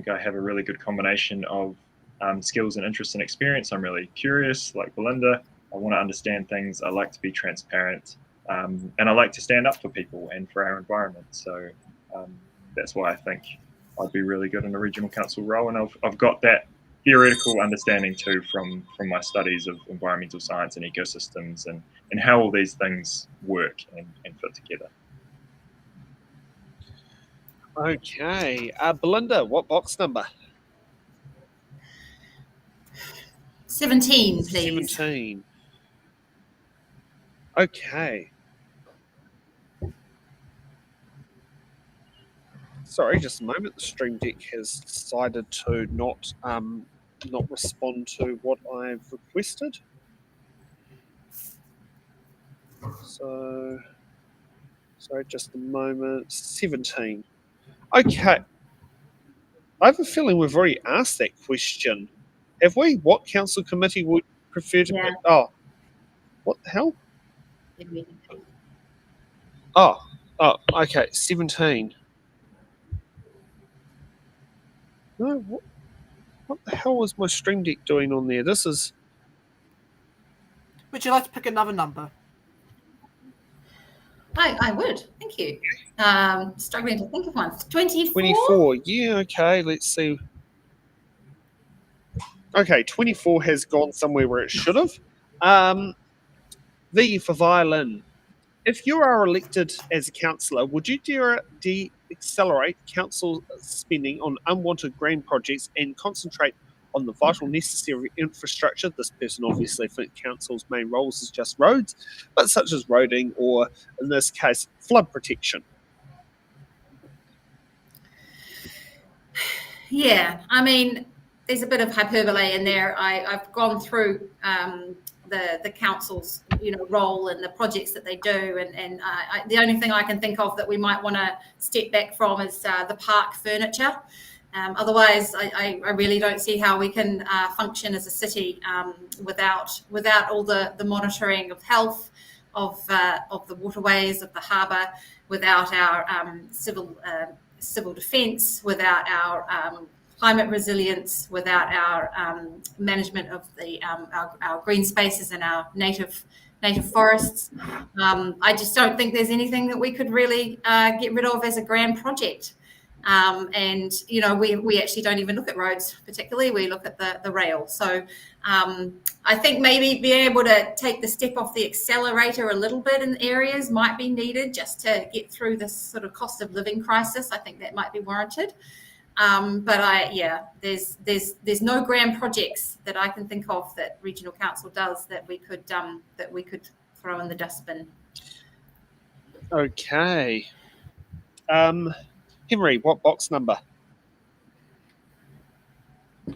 D: I have a really good combination of skills and interest and experience. I'm really curious, like Belinda. I want to understand things. I like to be transparent, and I like to stand up for people and for our environment. So that's why I think I'd be really good in a regional council role. And I've got that theoretical understanding too from my studies of environmental science and ecosystems and how all these things work and fit together.
B: Okay. Belinda, what box number?
E: 17, please.
B: 17. Okay. Sorry, just a moment. The Stream Deck has decided to not respond to what I've requested. So, sorry, just a moment. 17. Okay. I have a feeling we've already asked that question. Have we? What council committee would prefer to...
E: Yeah.
B: Oh, what the hell? Oh, Oh, okay, 17. No, what the hell was my Stream Deck doing on there? This is
C: Would you like to pick another number?
E: I would. Thank you. Struggling to think of one. 24?
B: 24. Yeah, okay, let's see. Okay, 24 has gone somewhere where it should have. V for violin. If you are elected as a councillor, would you de-accelerate council spending on unwanted grand projects and concentrate on the vital necessary infrastructure? This person obviously thinks council's main roles is just roads, but such as roading or, in this case, flood protection.
E: Yeah, I mean, there's a bit of hyperbole in there. I've gone through the council's role and the projects that they do, and the only thing I can think of that we might want to step back from is the park furniture. Otherwise, I really don't see how we can function as a city without all the monitoring of health, of the waterways, of the harbour, without our civil defence, without our climate resilience, without our management of our green spaces and our native forests. I just don't think there's anything that we could really get rid of as a grand project. And we actually don't even look at roads particularly. We look at the rail. So I think maybe being able to take the step off the accelerator a little bit in areas might be needed just to get through this sort of cost of living crisis. I think that might be warranted. But there's no grand projects that I can think of that regional council does that we could throw in the dustbin.
B: Okay. Henry, what box number?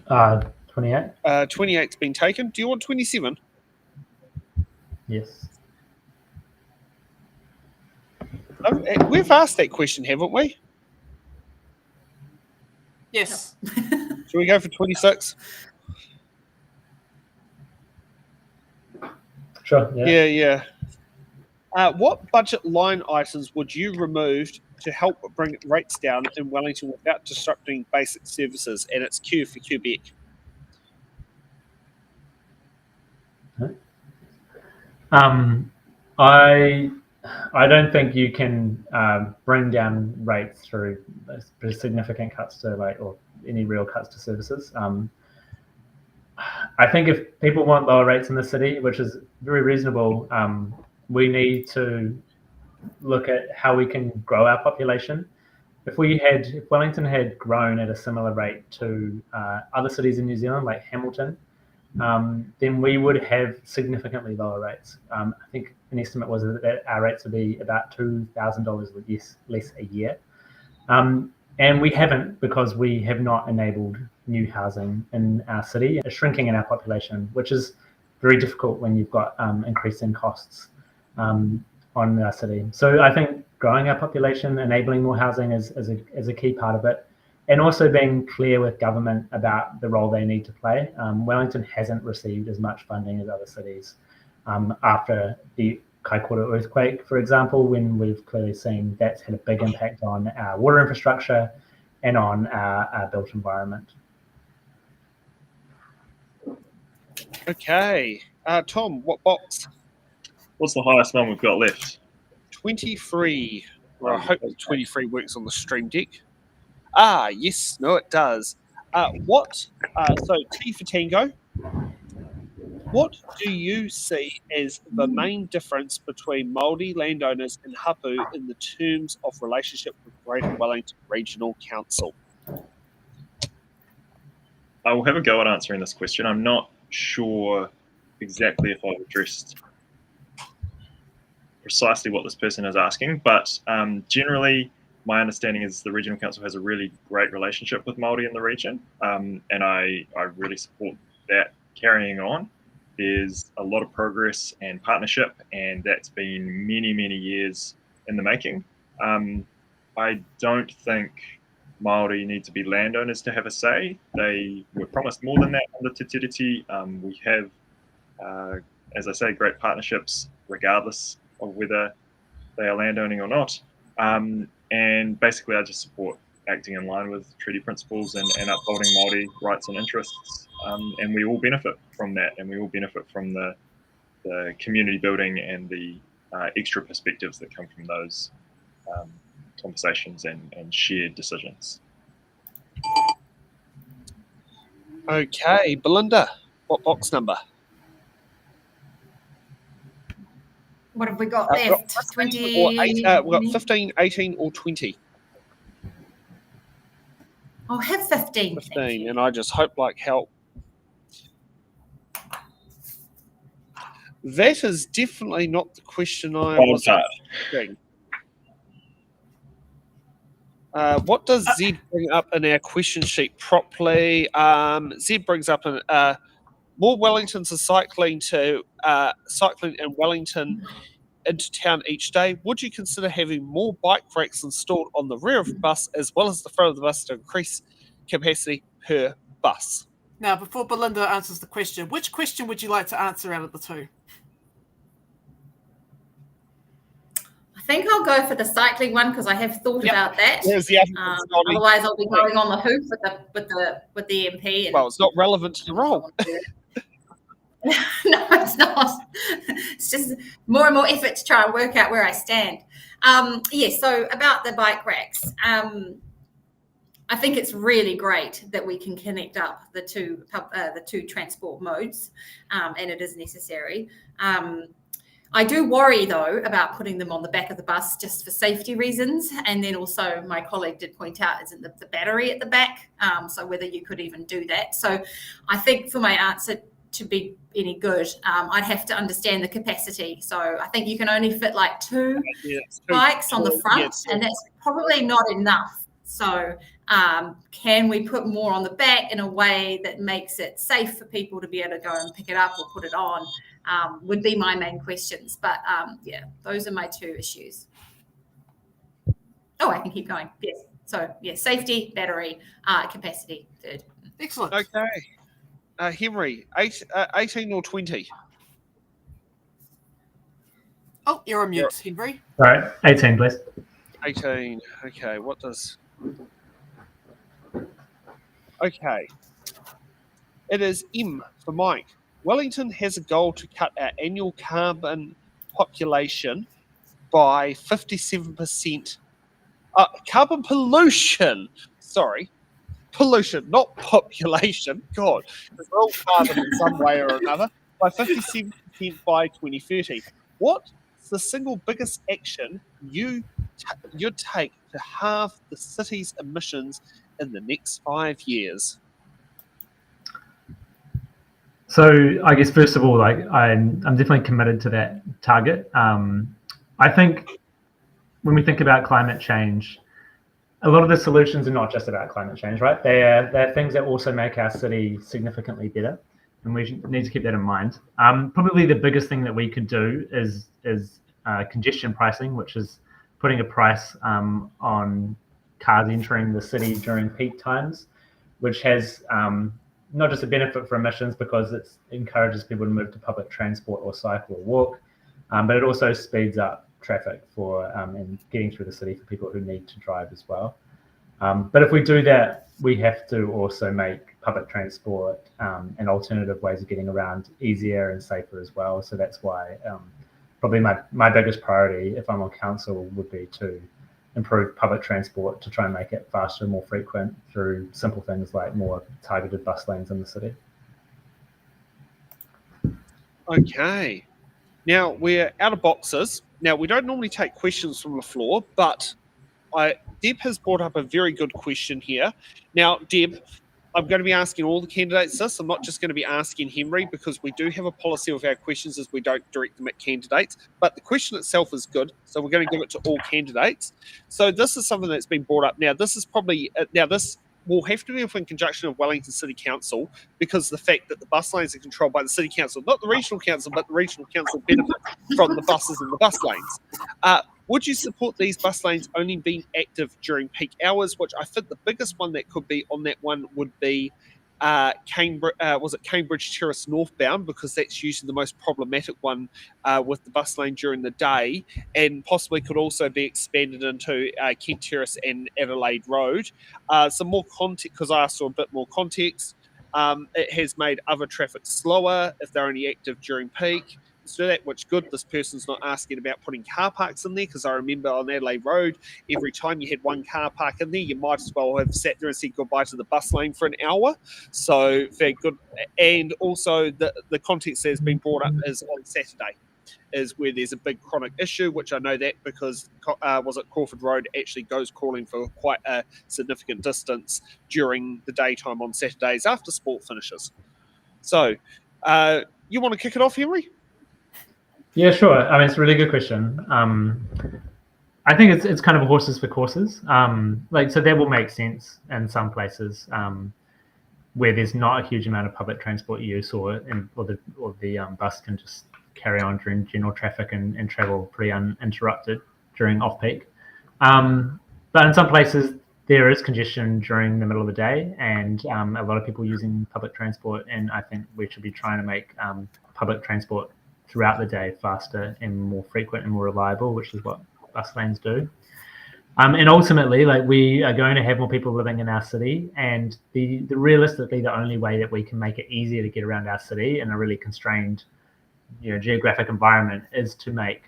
F: 28.
B: 28's been taken. Do you want 27?
F: Yes.
B: We've asked that question, haven't we?
C: Yes.
B: Should we go for 26?
F: Sure.
B: Yeah. What budget line items would you remove to help bring rates down in Wellington without disrupting basic services? And it's Q for Quebec.
F: I don't think you can bring down rates through significant cuts to or any real cuts to services. I think if people want lower rates in the city, which is very reasonable, we need to look at how we can grow our population. If Wellington had grown at a similar rate to other cities in New Zealand, like Hamilton, then we would have significantly lower rates. I think an estimate was that our rates would be about $2,000 less a year. And we haven't, because we have not enabled new housing in our city, a shrinking in our population, which is very difficult when you've got increasing costs on our city. So I think growing our population, enabling more housing is a key part of it. And also being clear with government about the role they need to play. Wellington hasn't received as much funding as other cities after the Kaikoura earthquake, for example, when we've clearly seen that's had a big impact on our water infrastructure and on our built environment.
B: Okay. Tom, what box?
D: What's the highest one we've got left?
B: 23. Well, I hope the 23 works on the Stream Deck. Yes, no, it does. So T for Tango. What do you see as the main difference between Māori landowners and hapu in the terms of relationship with Greater Wellington Regional Council?
D: I will have a go at answering this question. I'm not sure exactly if I've addressed precisely what this person is asking, but generally, my understanding is the Regional Council has a really great relationship with Māori in the region, and I really support that carrying on. There's a lot of progress and partnership, and that's been many, many years in the making. I don't think Māori need to be landowners to have a say. They were promised more than that under Te Tiriti. We have, as I say, great partnerships regardless of whether they are landowning or not. And basically, I just support acting in line with treaty principles and upholding Māori rights and interests. And we all benefit from that, and we all benefit from the community building and the extra perspectives that come from those conversations and shared decisions.
B: Okay, Belinda, what box number?
E: What have we got
B: We've got
E: left?
B: 15 or
E: 20.
B: we've got 15, 18, or 20.
E: I'll have 15.
B: 15, and I just hope like hell. That is definitely not the question I was asking. What does Z bring up in our question sheet properly? Z brings up more Wellingtons are cycling in Wellington into town each day. Would you consider having more bike racks installed on the rear of the bus as well as the front of the bus to increase capacity per bus?
C: Now, before Belinda answers the question, which question would you like to answer out of the two?
E: I think I'll go for the cycling one because I have thought about that.
B: Where's the
E: Otherwise, I'll be going on the hoof with the MP.
B: Well, it's not relevant to the role.
E: No, it's not. It's just more and more effort to try and work out where I stand. So about the bike racks, I think it's really great that we can connect up the two transport modes, and it is necessary. I do worry, though, about putting them on the back of the bus just for safety reasons. And then also my colleague did point out, isn't the battery at the back? So whether you could even do that. So I think for my answer to be any good, I'd have to understand the capacity. So I think you can only fit like two bikes on the front, and that's probably not enough. So can we put more on the back in a way that makes it safe for people to be able to go and pick it up or put it on? Would be my main questions. But those are my two issues. Oh, I can keep going. Yes. So safety, battery, capacity, third.
C: Excellent.
B: Okay. Henry, 18 or 20?
C: Oh, you're on mute, Henry.
F: All right, 18, please.
B: 18. Okay, what does... Okay. It is M for Mike. Wellington has a goal to cut our annual carbon population by 57%. Carbon pollution. Sorry. Pollution, not population. God, it's all carbon in some way or another. By 57% by 2030. What's the single biggest action you'd take to halve the city's emissions in the next 5 years?
F: So I guess first of all, I'm definitely committed to that target. I think when we think about climate change, a lot of the solutions are not just about climate change, right? They're things that also make our city significantly better, and we need to keep that in mind. Probably the biggest thing that we could do is congestion pricing, which is putting a price on cars entering the city during peak times, which has not just a benefit for emissions because it encourages people to move to public transport or cycle or walk, but it also speeds up traffic for and getting through the city for people who need to drive as well. But if we do that, we have to also make public transport and alternative ways of getting around easier and safer as well. So that's why probably my biggest priority if I'm on council would be to improve public transport to try and make it faster and more frequent through simple things like more targeted bus lanes in the city.
B: Okay. Now, we're out of boxes. Now, we don't normally take questions from the floor, but Deb has brought up a very good question here. Now, Deb, I'm going to be asking all the candidates this. I'm not just going to be asking Henry because we do have a policy of our questions as we don't direct them at candidates. But the question itself is good, so we're going to give it to all candidates. So this is something that's been brought up. Now, this is probably this will have to be in conjunction of Wellington City Council because the fact that the bus lanes are controlled by the City Council, not the Regional Council, but the Regional Council benefit from the buses and the bus lanes. Would you support these bus lanes only being active during peak hours? Which I think the biggest one that could be on that one would be Cambridge Terrace northbound, because that's usually the most problematic one with the bus lane during the day, and possibly could also be expanded into Kent Terrace and Adelaide Road. Some more context, because I asked for a bit more context. It has made other traffic slower if they're only active during peak. So that, which good. This person's not asking about putting car parks in there, because I remember on Adelaide Road, every time you had one car park in there, you might as well have sat there and said goodbye to the bus lane for an hour. So very good. And also the context that has been brought up is on Saturday, is where there's a big chronic issue, which I know that because Crawford Road actually goes crawling for quite a significant distance during the daytime on Saturdays after sport finishes. So you want to kick it off, Henry?
F: Yeah, sure. I mean, it's a really good question. I think it's kind of horses for courses. So that will make sense in some places where there's not a huge amount of public transport use, or the bus can just carry on during general traffic and travel pretty uninterrupted during off-peak. But in some places, there is congestion during the middle of the day, and a lot of people using public transport, and I think we should be trying to make public transport throughout the day faster and more frequent and more reliable, which is what bus lanes do. And ultimately, we are going to have more people living in our city, and realistically, the only way that we can make it easier to get around our city in a really constrained, geographic environment is to make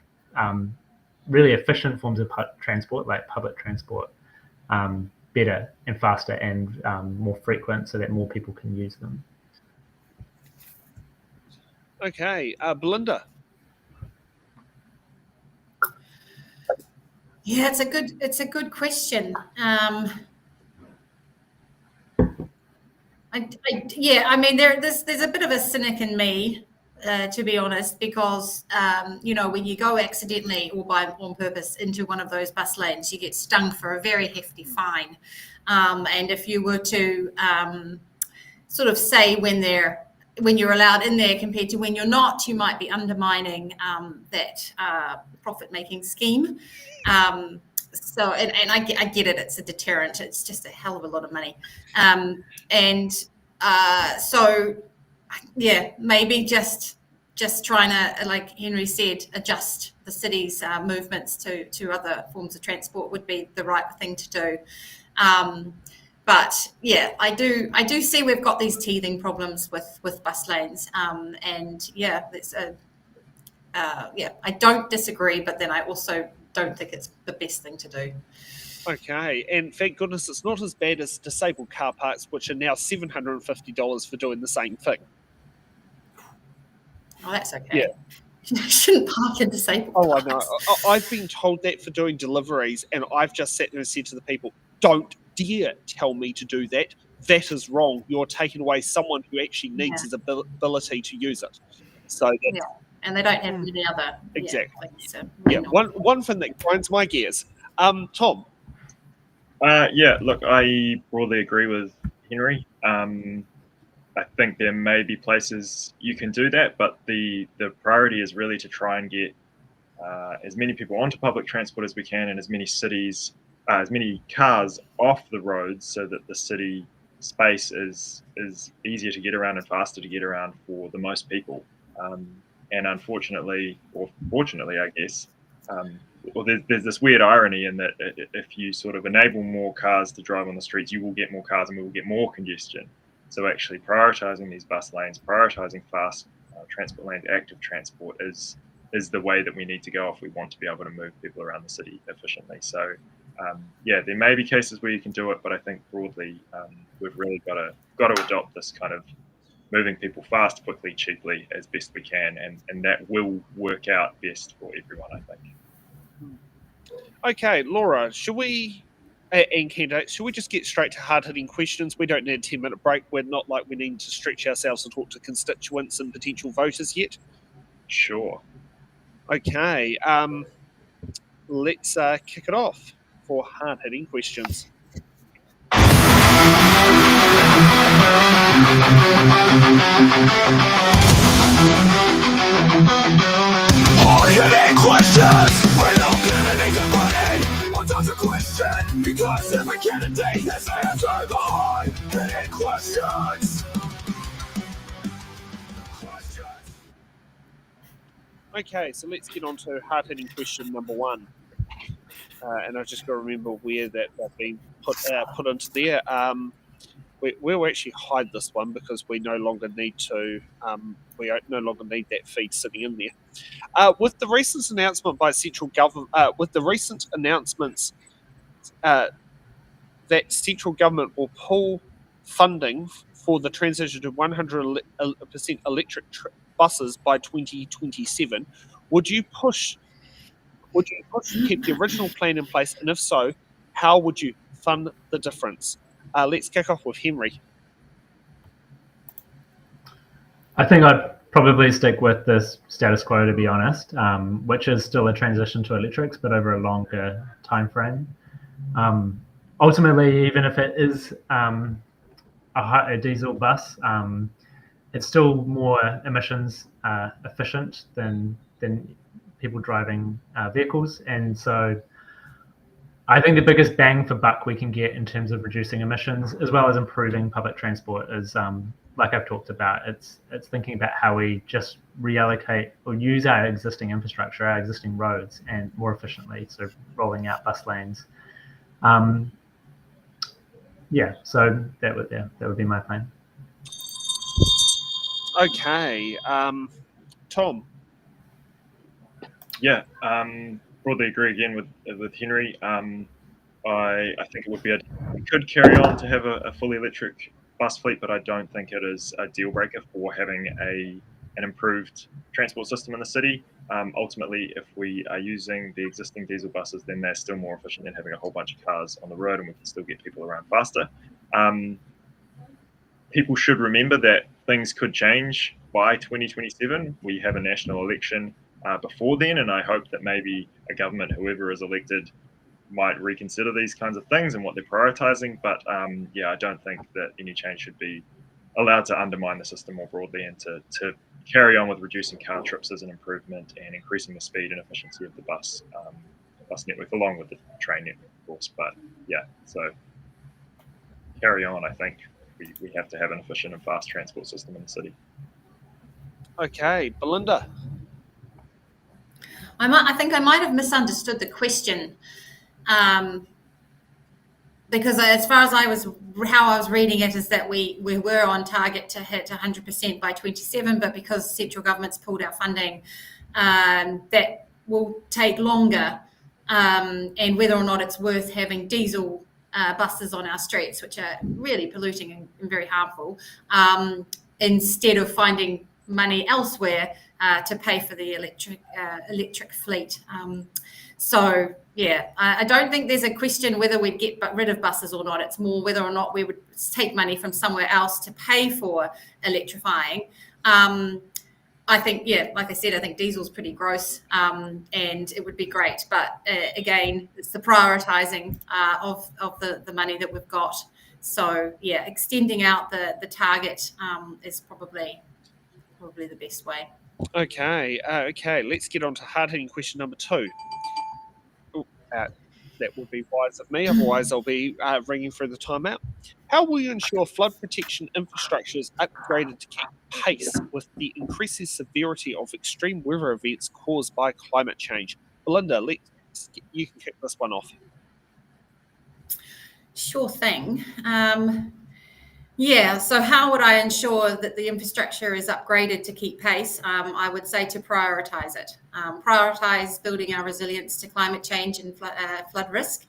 F: really efficient forms of transport, like public transport, better and faster and more frequent, so that more people can use them.
B: Okay, Belinda.
E: Yeah, it's a good question. I mean, there's a bit of a cynic in me, to be honest, because when you go accidentally or on purpose into one of those bus lanes, you get stung for a very hefty fine. And if you were to sort of say when you're allowed in there compared to when you're not, you might be undermining that profit-making scheme. So I get it. It's a deterrent. It's just a hell of a lot of money. So maybe just trying to, like Henry said, adjust the city's movements to other forms of transport would be the right thing to do. But yeah, I do see we've got these teething problems with bus lanes, I don't disagree, but then I also don't think it's the best thing to do.
B: Okay, and thank goodness it's not as bad as disabled car parks, which are now $750 for doing the same thing.
E: Oh, that's okay.
B: Yeah.
E: You shouldn't park in disabled
B: cars.
E: I know.
B: I've been told that for doing deliveries, and I've just sat there and said to the people, don't dare tell me to do that. That is wrong. You're taking away someone who actually needs his ability to use it. So
E: and they don't have any other
B: exactly.
E: One
B: thing that grinds my gears. Tom.
D: Look, I broadly agree with Henry. I think there may be places you can do that, but the priority is really to try and get as many people onto public transport as we can, and as many cars off the roads, so that the city space is easier to get around and faster to get around for the most people. And unfortunately, or fortunately, I guess, there's this weird irony in that if you sort of enable more cars to drive on the streets, you will get more cars and we will get more congestion. So actually prioritising these bus lanes, prioritising fast transport lanes, active transport is the way that we need to go if we want to be able to move people around the city efficiently. So there may be cases where you can do it, but I think broadly we've really got to adopt this kind of moving people fast, quickly, cheaply as best we can, and that will work out best for everyone, I think.
B: Okay, Laura, should we just get straight to hard-hitting questions? We don't need a 10-minute break. We're not like we need to stretch ourselves to talk to constituents and potential voters yet.
D: Sure.
B: Okay, let's kick it off for hard-hitting questions.
A: Hard-hitting questions. We're not gonna make a money. What does a question? Because every candidate has answered behind any questions.
B: Okay, so let's get on to hard-hitting question number one. And I've just got to remember where that they've been put into there. We'll actually hide this one because we no longer need to. We no longer need that feed sitting in there. With the recent announcement by central government, with the recent announcements that central government will pull funding for the transition to 100% electric buses by 2027, would you push to keep the original plan in place? And if so, how would you fund the difference? Let's kick off with Henry.
F: I think I'd probably stick with this status quo, to be honest, which is still a transition to electrics, but over a longer time frame. Ultimately, even if it is a diesel bus, it's still more emissions efficient than people driving vehicles, and so I think the biggest bang for buck we can get in terms of reducing emissions, as well as improving public transport, is like I've talked about. It's thinking about how we just reallocate or use our existing infrastructure, our existing roads, and more efficiently. So rolling out bus lanes. So that would be my plan.
B: Okay, Tom.
D: Yeah, broadly agree again with Henry. I think it would be we could carry on to have a fully electric bus fleet, but I don't think it is a deal breaker for having an improved transport system in the city. Ultimately, if we are using the existing diesel buses, then they're still more efficient than having a whole bunch of cars on the road, and we can still get people around faster. People should remember that things could change by 2027. We have a national election before then, and I hope that maybe a government, whoever is elected, might reconsider these kinds of things and what they're prioritizing. But I don't think that any change should be allowed to undermine the system more broadly, and to carry on with reducing car trips as an improvement and increasing the speed and efficiency of the bus network, along with the train network, of course. But so carry on. I think we have to have an efficient and fast transport system in the city.
B: Okay, Belinda.
E: I think I might have misunderstood the question, because as far as how I was reading it is that we were on target to hit 100% by 27, but because central government's pulled our funding, that will take longer, and whether or not it's worth having diesel buses on our streets, which are really polluting and very harmful, instead of finding money elsewhere to pay for the electric fleet. I don't think there's a question whether we'd get rid of buses or not. It's more whether or not we would take money from somewhere else to pay for electrifying. I think, like I said, I think diesel's pretty gross, and it would be great. But again, it's the prioritising of the money that we've got. So extending out the target is probably the best way.
B: Okay. Let's get on to hard-hitting question number 2. That would be wise of me, otherwise I'll be ringing through the timeout. How will you ensure flood protection infrastructure is upgraded to keep pace with the increasing severity of extreme weather events caused by climate change? Belinda, you can kick this one off.
E: Sure thing. So how would I ensure that the infrastructure is upgraded to keep pace? I would say to prioritise it. Prioritise building our resilience to climate change and flood risk.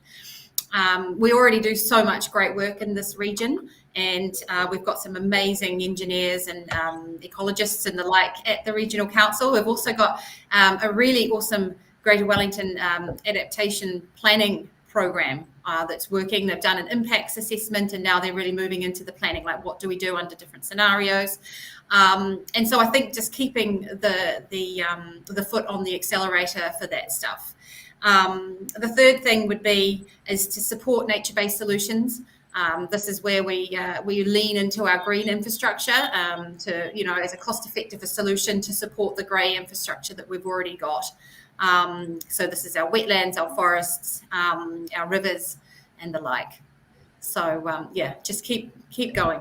E: We already do so much great work in this region, and we've got some amazing engineers and ecologists and the like at the Regional Council. We've also got a really awesome Greater Wellington adaptation planning program that's working. They've done an impacts assessment, and now they're really moving into the planning, like what do we do under different scenarios. And so I think just keeping the foot on the accelerator for that stuff. The third thing is to support nature-based solutions. This is where we lean into our green infrastructure as a cost-effective solution to support the grey infrastructure that we've already got. So this is our wetlands, our forests, our rivers, and the like. So yeah, just keep going.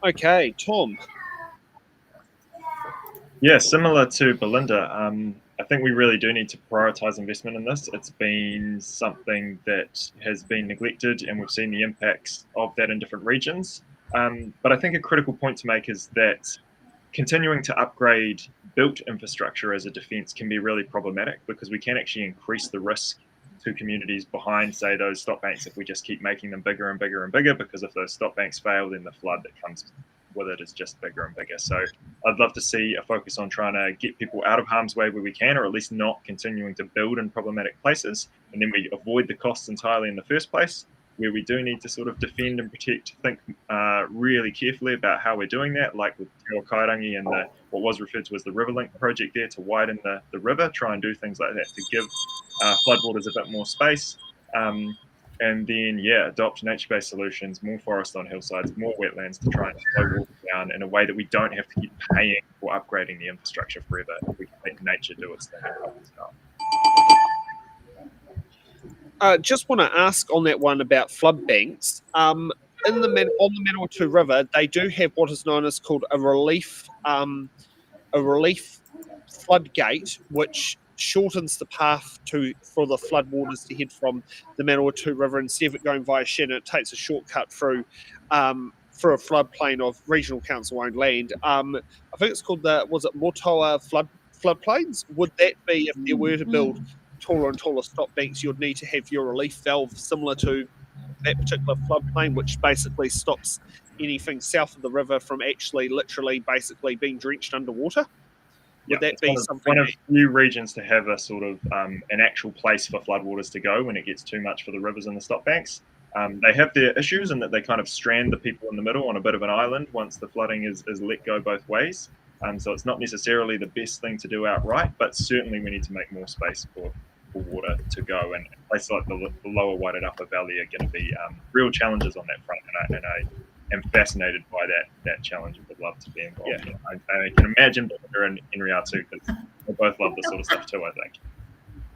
B: Okay, Tom.
D: Yeah, similar to Belinda, I think we really do need to prioritise investment in this. It's been something that has been neglected, and we've seen the impacts of that in different regions. But I think a critical point to make is that continuing to upgrade built infrastructure as a defence can be really problematic, because we can actually increase the risk to communities behind, say, those stop banks if we just keep making them bigger and bigger and bigger, because if those stop banks fail, then the flood that comes with it is just bigger and bigger. So I'd love to see a focus on trying to get people out of harm's way where we can, or at least not continuing to build in problematic places, and then we avoid the costs entirely in the first place. Where we do need to sort of defend and protect, think really carefully about how we're doing that, like with Ākau Tangi and what was referred to as the River Link project there, to widen the river, try and do things like that to give floodwaters a bit more space. And then, yeah, adopt nature-based solutions, more forest on hillsides, more wetlands to try and slow water down in a way that we don't have to keep paying for upgrading the infrastructure forever. If we can make nature do its thing and help us out.
B: Just want to ask on that one about flood banks. On the Manawatu River, they do have what is known as called a relief floodgate, which shortens the path for the floodwaters to head from the Manawatu River. Instead of it going via Shannon, it takes a shortcut through a floodplain of regional council-owned land. I think it's called was it Motoa floodplains? Would that be, if there were to build taller and taller stop banks, you'd need to have your relief valve similar to that particular floodplain, which basically stops anything south of the river from actually literally basically being drenched underwater? Would that be something?
D: One of few regions to have a sort of an actual place for floodwaters to go when it gets too much for the rivers and the stop banks. They have their issues in that they kind of strand the people in the middle on a bit of an island once the flooding is let go both ways. So it's not necessarily the best thing to do outright, but certainly we need to make more space for water to go. And places like the lower Wairarapa Upper Valley are going to be real challenges on that front. And I am fascinated by that challenge and would love to be involved.
B: Yeah.
D: I can imagine Belinda and Henrietta too, because they both love this sort of stuff too, I think.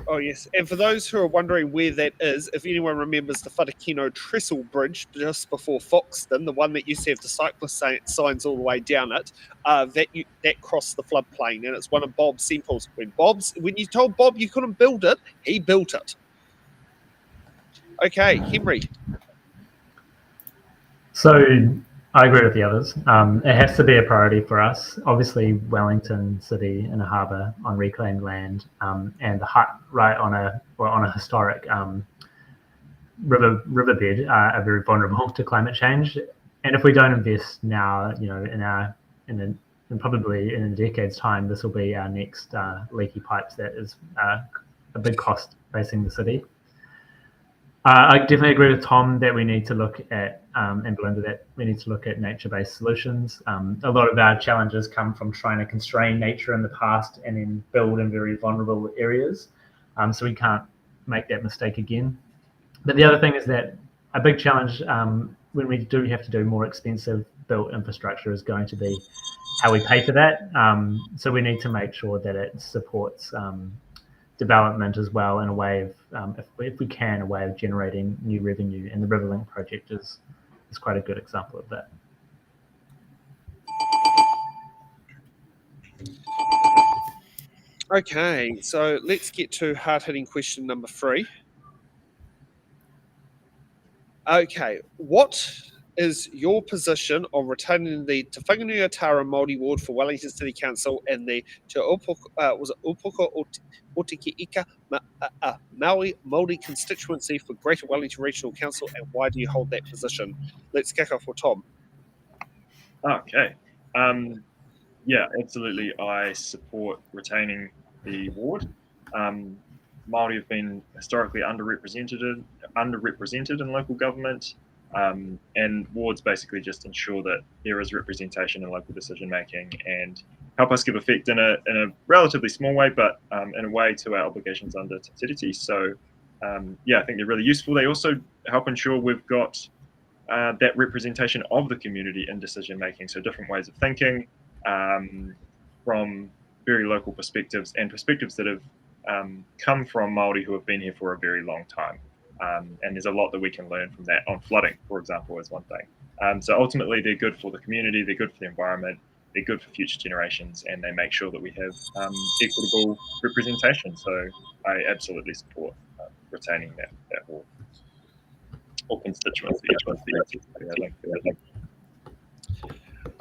B: Oh, yes. And for those who are wondering where that is, if anyone remembers the Whatakino Trestle Bridge just before Foxton, the one that used to have the cyclist signs all the way down it, that crossed the floodplain, and it's one of Bob's samples. When you told Bob you couldn't build it, he built it. Okay, Henry.
F: So I agree with the others. It has to be a priority for us. Obviously, Wellington City and a harbour on reclaimed land, and the hut right on a historic riverbed are very vulnerable to climate change. And if we don't invest now, in probably in a decade's time, this will be our next leaky pipes. That is a big cost facing the city. I definitely agree with Tom that we need to look at, and Belinda, that we need to look at nature-based solutions. A lot of our challenges come from trying to constrain nature in the past and then build in very vulnerable areas. So we can't make that mistake again. But the other thing is that a big challenge when we do have to do more expensive built infrastructure is going to be how we pay for that. So we need to make sure that it supports development as well, in a way of, if we can, a way of generating new revenue, and the River Link project is quite a good example of that.
B: Okay, so let's get to hard-hitting question number 3. Okay, what is your position on retaining the Te Whanganui-a-Tara Māori ward for Wellington City Council and the Te Upoko Ōtiki Maui Māori constituency for Greater Wellington Regional Council, and why do you hold that position? Let's kick off with Tom.
D: Okay. Yeah, absolutely. I support retaining the ward. Māori have been historically underrepresented in local government, and wards basically just ensure that there is representation in local decision making and help us give effect in a relatively small way, but in a way to our obligations under Te Tiriti. So yeah, I think they're really useful. They also help ensure we've got that representation of the community in decision making. So different ways of thinking from very local perspectives, and perspectives that have come from Māori who have been here for a very long time. And there's a lot that we can learn from that on flooding, for example, is one thing. So ultimately, they're good for the community, they're good for the environment, they're good for future generations, and they make sure that we have equitable representation. So I absolutely support retaining that whole constituency.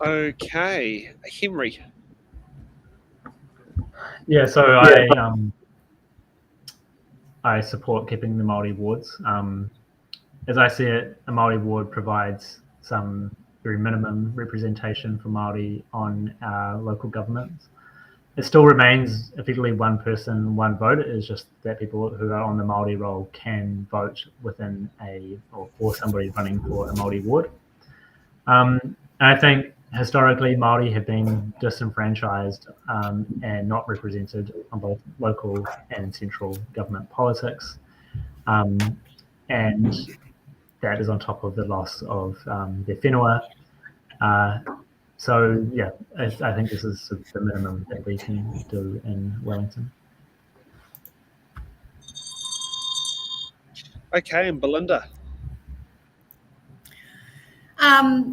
B: Okay, Henry.
F: Yeah, so I support keeping the Māori wards. As I see it, a Māori ward provides some very minimum representation for Māori on our local governments. It still remains effectively one person, one vote. It is just that people who are on the Māori roll can vote within or for somebody running for a Māori ward. And I think historically Māori have been disenfranchised and not represented on both local and central government politics. And that is on top of the loss of their whenua. So yeah, I think this is the minimum that we can do in Wellington.
B: Okay, and Belinda.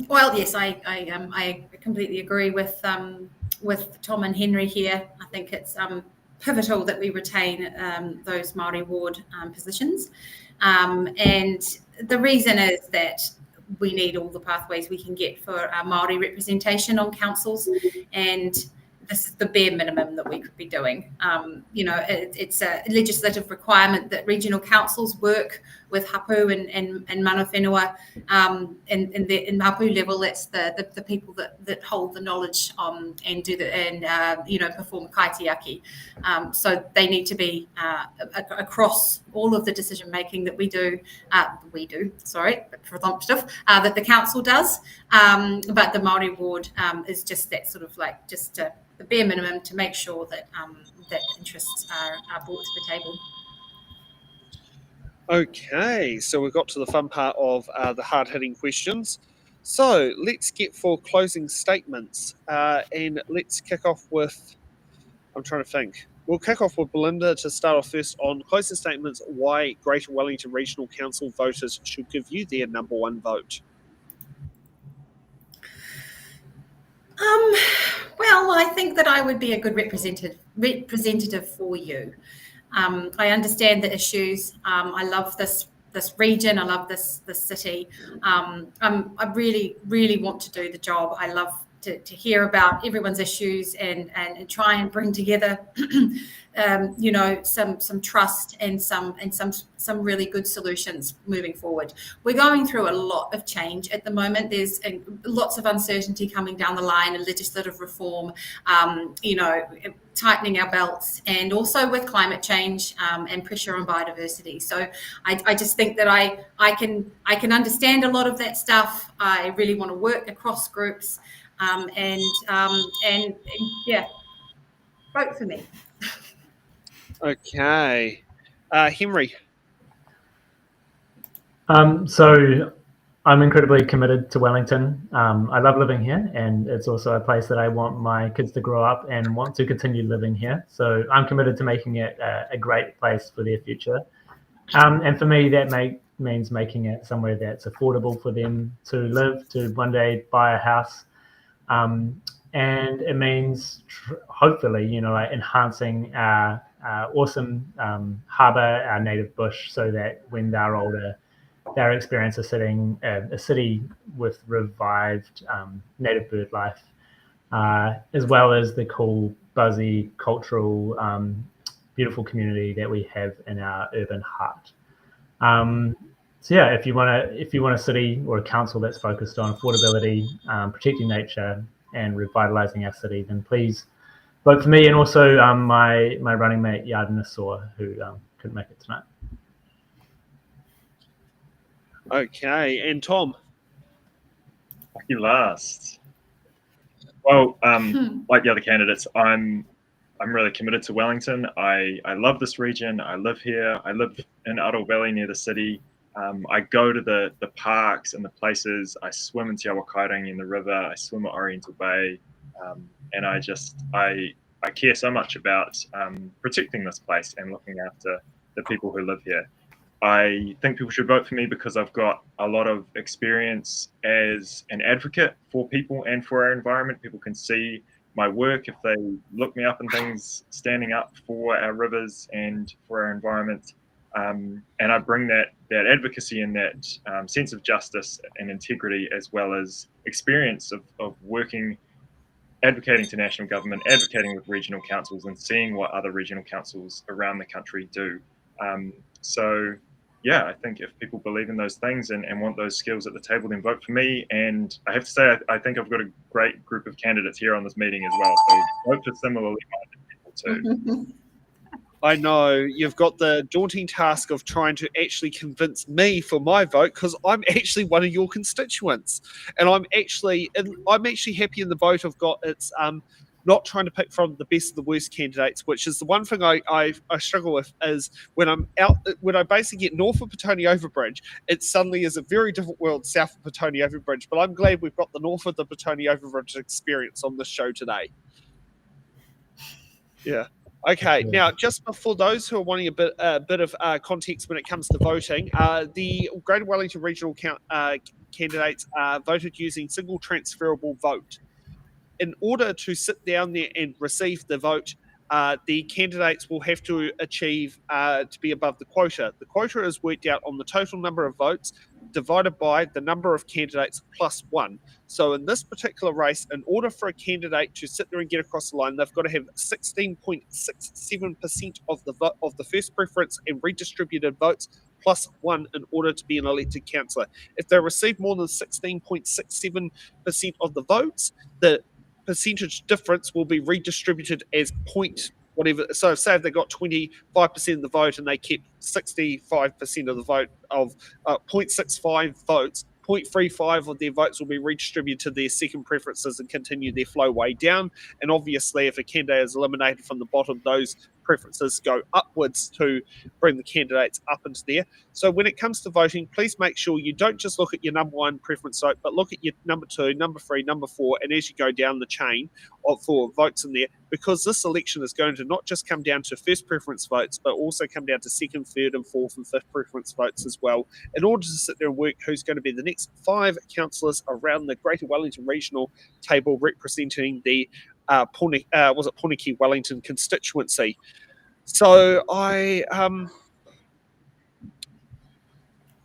E: Well, yes, I completely agree with Tom and Henry here. I think it's pivotal that we retain those Māori ward positions, and the reason is that we need all the pathways we can get for our Māori representation on councils, and this is the bare minimum that we could be doing. It's a legislative requirement that regional councils work with hapu and mana whenua. In hapu level, that's the people that hold the knowledge and do perform kaitiaki. So they need to be across all of the decision making that we do. Presumptive that the council does. But the Māori ward is just that sort of like the bare minimum to make sure that that interests are brought to the table.
B: Okay, so we've got to the fun part of the hard-hitting questions. So let's get for closing statements, and let's kick off with, I'm trying to think. We'll kick off with Belinda to start off first on closing statements, why Greater Wellington Regional Council voters should give you their number one vote.
E: Well, I think that I would be a good representative for you. I understand the issues. I love this region. I love this city. I really, really want to do the job. I love to hear about everyone's issues and try and bring together, some trust and some really good solutions moving forward. We're going through a lot of change at the moment. There's lots of uncertainty coming down the line and legislative reform, tightening our belts, and also with climate change and pressure on biodiversity. So I just think that I can understand a lot of that stuff. I really want to work across groups. And vote for me.
B: Okay. Henry.
F: So I'm incredibly committed to Wellington. I love living here, and it's also a place that I want my kids to grow up and want to continue living here. So I'm committed to making it a great place for their future. And for me, that means making it somewhere that's affordable for them to live, to one day buy a house. And it means hopefully, enhancing our awesome harbour, our native bush, so that when they're older, their experience of sitting a city with revived native bird life, as well as the cool, buzzy, cultural, beautiful community that we have in our urban heart. So yeah, if you want a city or a council that's focused on affordability, protecting nature, and revitalising our city, then please vote for me, and also my running mate Yardena Saw, who couldn't make it tonight.
B: Okay, and Tom.
D: Lucky last. Well, like the other candidates, I'm really committed to Wellington. I love this region. I live here. I live in Ākau Valley near the city. I go to the parks and the places. I swim in Te Awakairangi in the river. I swim at Oriental Bay, and I care so much about protecting this place and looking after the people who live here. I think people should vote for me because I've got a lot of experience as an advocate for people and for our environment. People can see my work if they look me up and things, standing up for our rivers and for our environment. And I bring that advocacy and that sense of justice and integrity, as well as experience of working, advocating to national government, advocating with regional councils, and seeing what other regional councils around the country do. So yeah, I think if people believe in those things and want those skills at the table, then vote for me. And I have to say, I think I've got a great group of candidates here on this meeting as well. So vote for similarly minded people too.
B: I know you've got the daunting task of trying to actually convince me for my vote, because I'm actually one of your constituents, and I'm actually happy in the vote I've got. It's not trying to pick from the best of the worst candidates, which is the one thing I struggle with, is when I basically get north of Pōneke Overbridge, it suddenly is a very different world south of Pōneke Overbridge. But I'm glad we've got the north of the Pōneke Overbridge experience on this show today. Yeah. Okay, now just for those who are wanting a bit of context when it comes to voting, the Greater Wellington Regional candidates voted using single transferable vote. In order to sit down there and receive the vote, the candidates will have to achieve to be above the quota. The quota is worked out on the total number of votes divided by the number of candidates plus 1. So in this particular race, in order for a candidate to sit there and get across the line, they've got to have 16.67% of the first preference and redistributed votes plus 1 in order to be an elected councillor. If they receive more than 16.67% of the votes, the percentage difference will be redistributed as point whatever. So say if they got 25% of the vote and they kept 65% of the vote of 0.65 votes, 0.35 of their votes will be redistributed to their second preferences and continue their flow way down. And obviously, if a candidate is eliminated from the bottom, those preferences go upwards to bring the candidates up into there. So when it comes to voting, please make sure you don't just look at your number 1 preference vote, but look at your number 2, number 3, number 4, and as you go down the chain for votes in there, because this election is going to not just come down to first preference votes, but also come down to second, third, and fourth and fifth preference votes as well, in order to sit there and work who's going to be the next 5 councillors around the Greater Wellington Regional table representing the Pōneke Wellington constituency. So I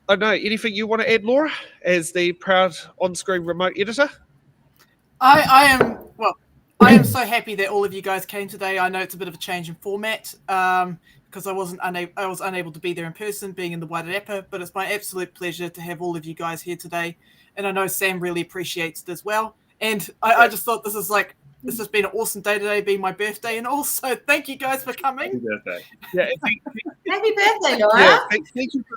B: don't know, anything you want to add, Laura, as the proud on-screen remote editor?
C: I am so happy that all of you guys came today. I know it's a bit of a change in format because I was unable to be there in person, being in the Wairarapa, but it's my absolute pleasure to have all of you guys here today. And I know Sam really appreciates it as well. And I just thought this has been an awesome day today, being my birthday, and also thank you guys for coming.
D: Happy birthday.
B: Yeah,
E: Happy birthday, Laura.
B: yeah, thank you for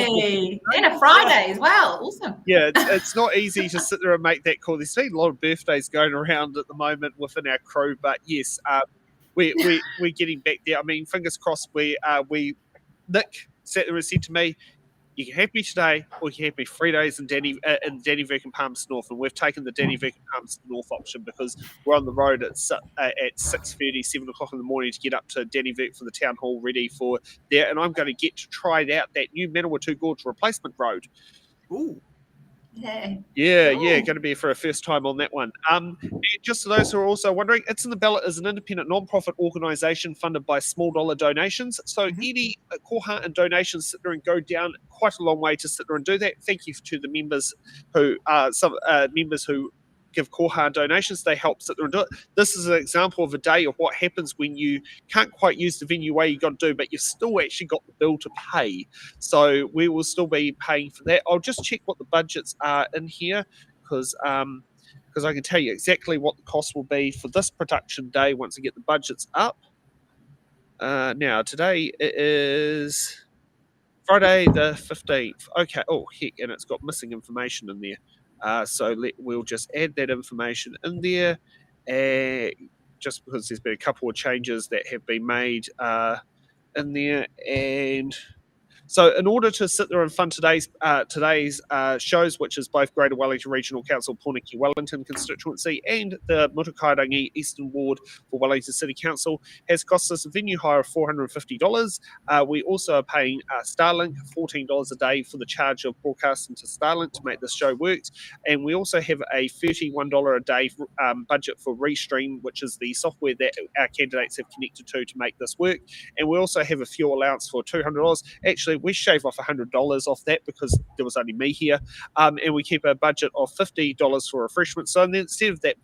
E: Yay. And a Friday as well. Awesome.
B: Yeah, it's not easy to sit there and make that call. There's been a lot of birthdays going around at the moment within our crew, but yes, we're getting back there. I mean, fingers crossed. Nick sat there and said to me, "You can have me today, or you can have me 3 days in Dannyverk and Palms North." And we've taken the Dannyverk and Palms North option because we're on the road at 6:30, 7 o'clock in the morning to get up to Dannyverk for the town hall ready for there. And I'm going to get to try out that new Manawatu Gorge replacement road.
C: Ooh.
B: Yeah, going to be for a first time on that one. And just for those who are also wondering, It's in the Ballot is an independent non-profit organisation funded by small dollar donations. So any koha and donations sit there and go down quite a long way to sit there and do that. Thank you to the members who give koha donations. They help sit there and do it. This is an example of a day of what happens when you can't quite use the venue way you got to do, but you've still actually got the bill to pay. So we will still be paying for that. I'll just check what the budgets are in here because I can tell you exactly what the cost will be for this production day once I get the budgets up. Now, today it is Friday the 15th. Okay. Oh, heck, and it's got missing information in there. So we'll just add that information in there, just because there's been a couple of changes that have been made in there. And So in order to sit there and fund today's shows, which is both Greater Wellington Regional Council, Pōneke Wellington Constituency, and the Mutakairangi Eastern Ward for Wellington City Council, has cost us a venue hire of $450. We also are paying Starlink $14 a day for the charge of broadcasting to Starlink to make this show work. And we also have a $31 a day budget for Restream, which is the software that our candidates have connected to make this work. And we also have a fuel allowance for $200. Actually, we shave off $100 off that because there was only me here. And we keep a budget of $50 for refreshments. So instead of that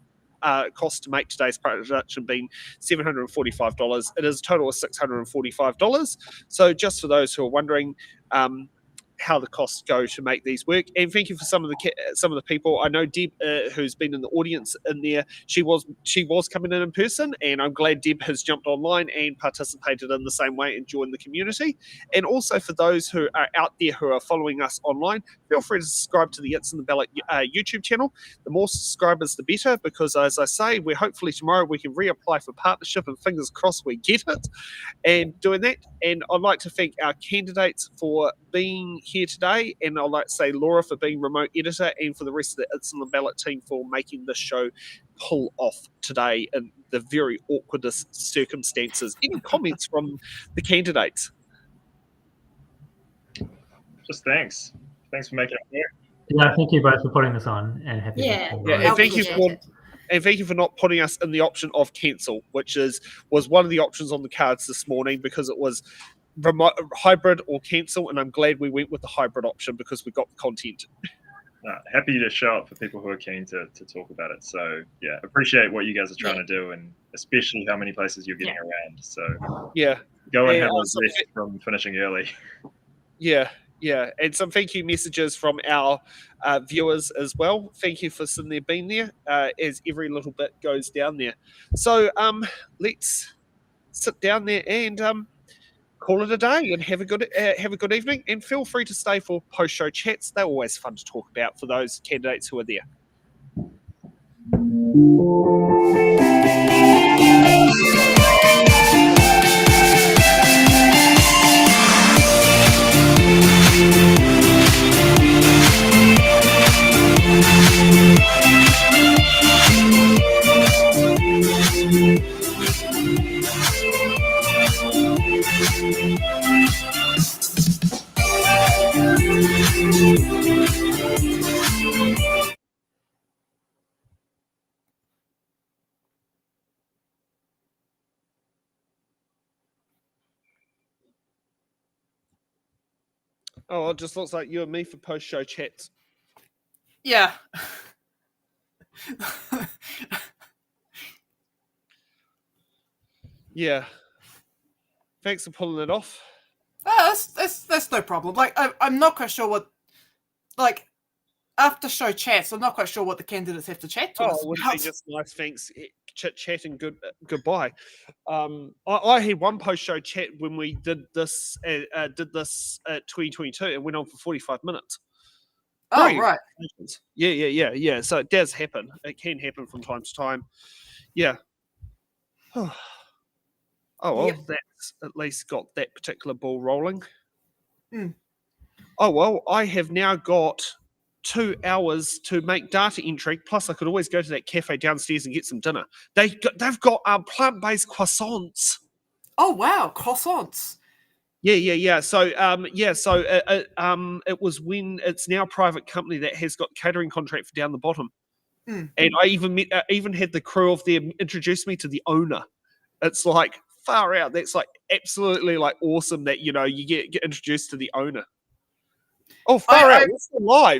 B: cost to make today's production being $745, it is a total of $645. So just for those who are wondering, how the costs go to make these work. And thank you for some of the people. I know Deb, who's been in the audience in there, she was coming in person, and I'm glad Deb has jumped online and participated in the same way and joined the community. And also for those who are out there who are following us online, feel free to subscribe to the It's in the Ballot YouTube channel. The more subscribers, the better, because as I say, we're hopefully tomorrow we can reapply for partnership, and fingers crossed we get it. And doing that, and I'd like to thank our candidates for being here today, and I'd like to say Laura for being remote editor, and for the rest of the It's on the Ballot team for making this show pull off today in the very awkwardest circumstances. Any comments from the candidates?
D: Just thanks for making it here.
F: Yeah, thank you both for putting this on, and happy.
E: Yeah.
B: And thank you for not putting us in the option of cancel, which was one of the options on the cards this morning, because it was remote, hybrid or cancel, and I'm glad we went with the hybrid option because we got the content.
D: Happy to show up for people who are keen to talk about it. So yeah, appreciate what you guys are trying to do, and especially how many places you're getting around. So
B: yeah,
D: go and have a rest from finishing early.
B: Yeah, and some thank you messages from our viewers as well. Thank you for sitting there, being there, as every little bit goes down there. So let's sit down there and call it a day, and have a good evening. And feel free to stay for post-show chats. They're always fun to talk about for those candidates who are there. Oh, it just looks like you and me for post-show chats.
C: Yeah.
B: Yeah. Thanks for pulling it off.
C: That's no problem. Like, I'm not quite sure what, like, after show chats, I'm not quite sure what the candidates have to chat to us
B: Oh, wouldn't
C: about.
B: be just nice, thanks, chit-chat and goodbye. I had one post-show chat when we did this at 2022. It went on for 45 minutes.
C: Oh,
B: Great.
C: right.
B: Yeah. So it does happen. It can happen from time to time. Yeah. Oh, well,
C: Yep.
B: that's at least got that particular ball rolling.
C: Mm.
B: Oh, well, I have now got 2 hours to make data entry. Plus, I could always go to that cafe downstairs and get some dinner. They've got plant-based croissants.
C: Oh, wow. Croissants.
B: Yeah. So, it was when it's now a private company that has got catering contract for down the bottom.
C: Mm.
B: And I even had the crew of them introduce me to the owner. It's like far out. That's like absolutely like awesome that, you know, you get introduced to the owner. Oh, far out. It's live.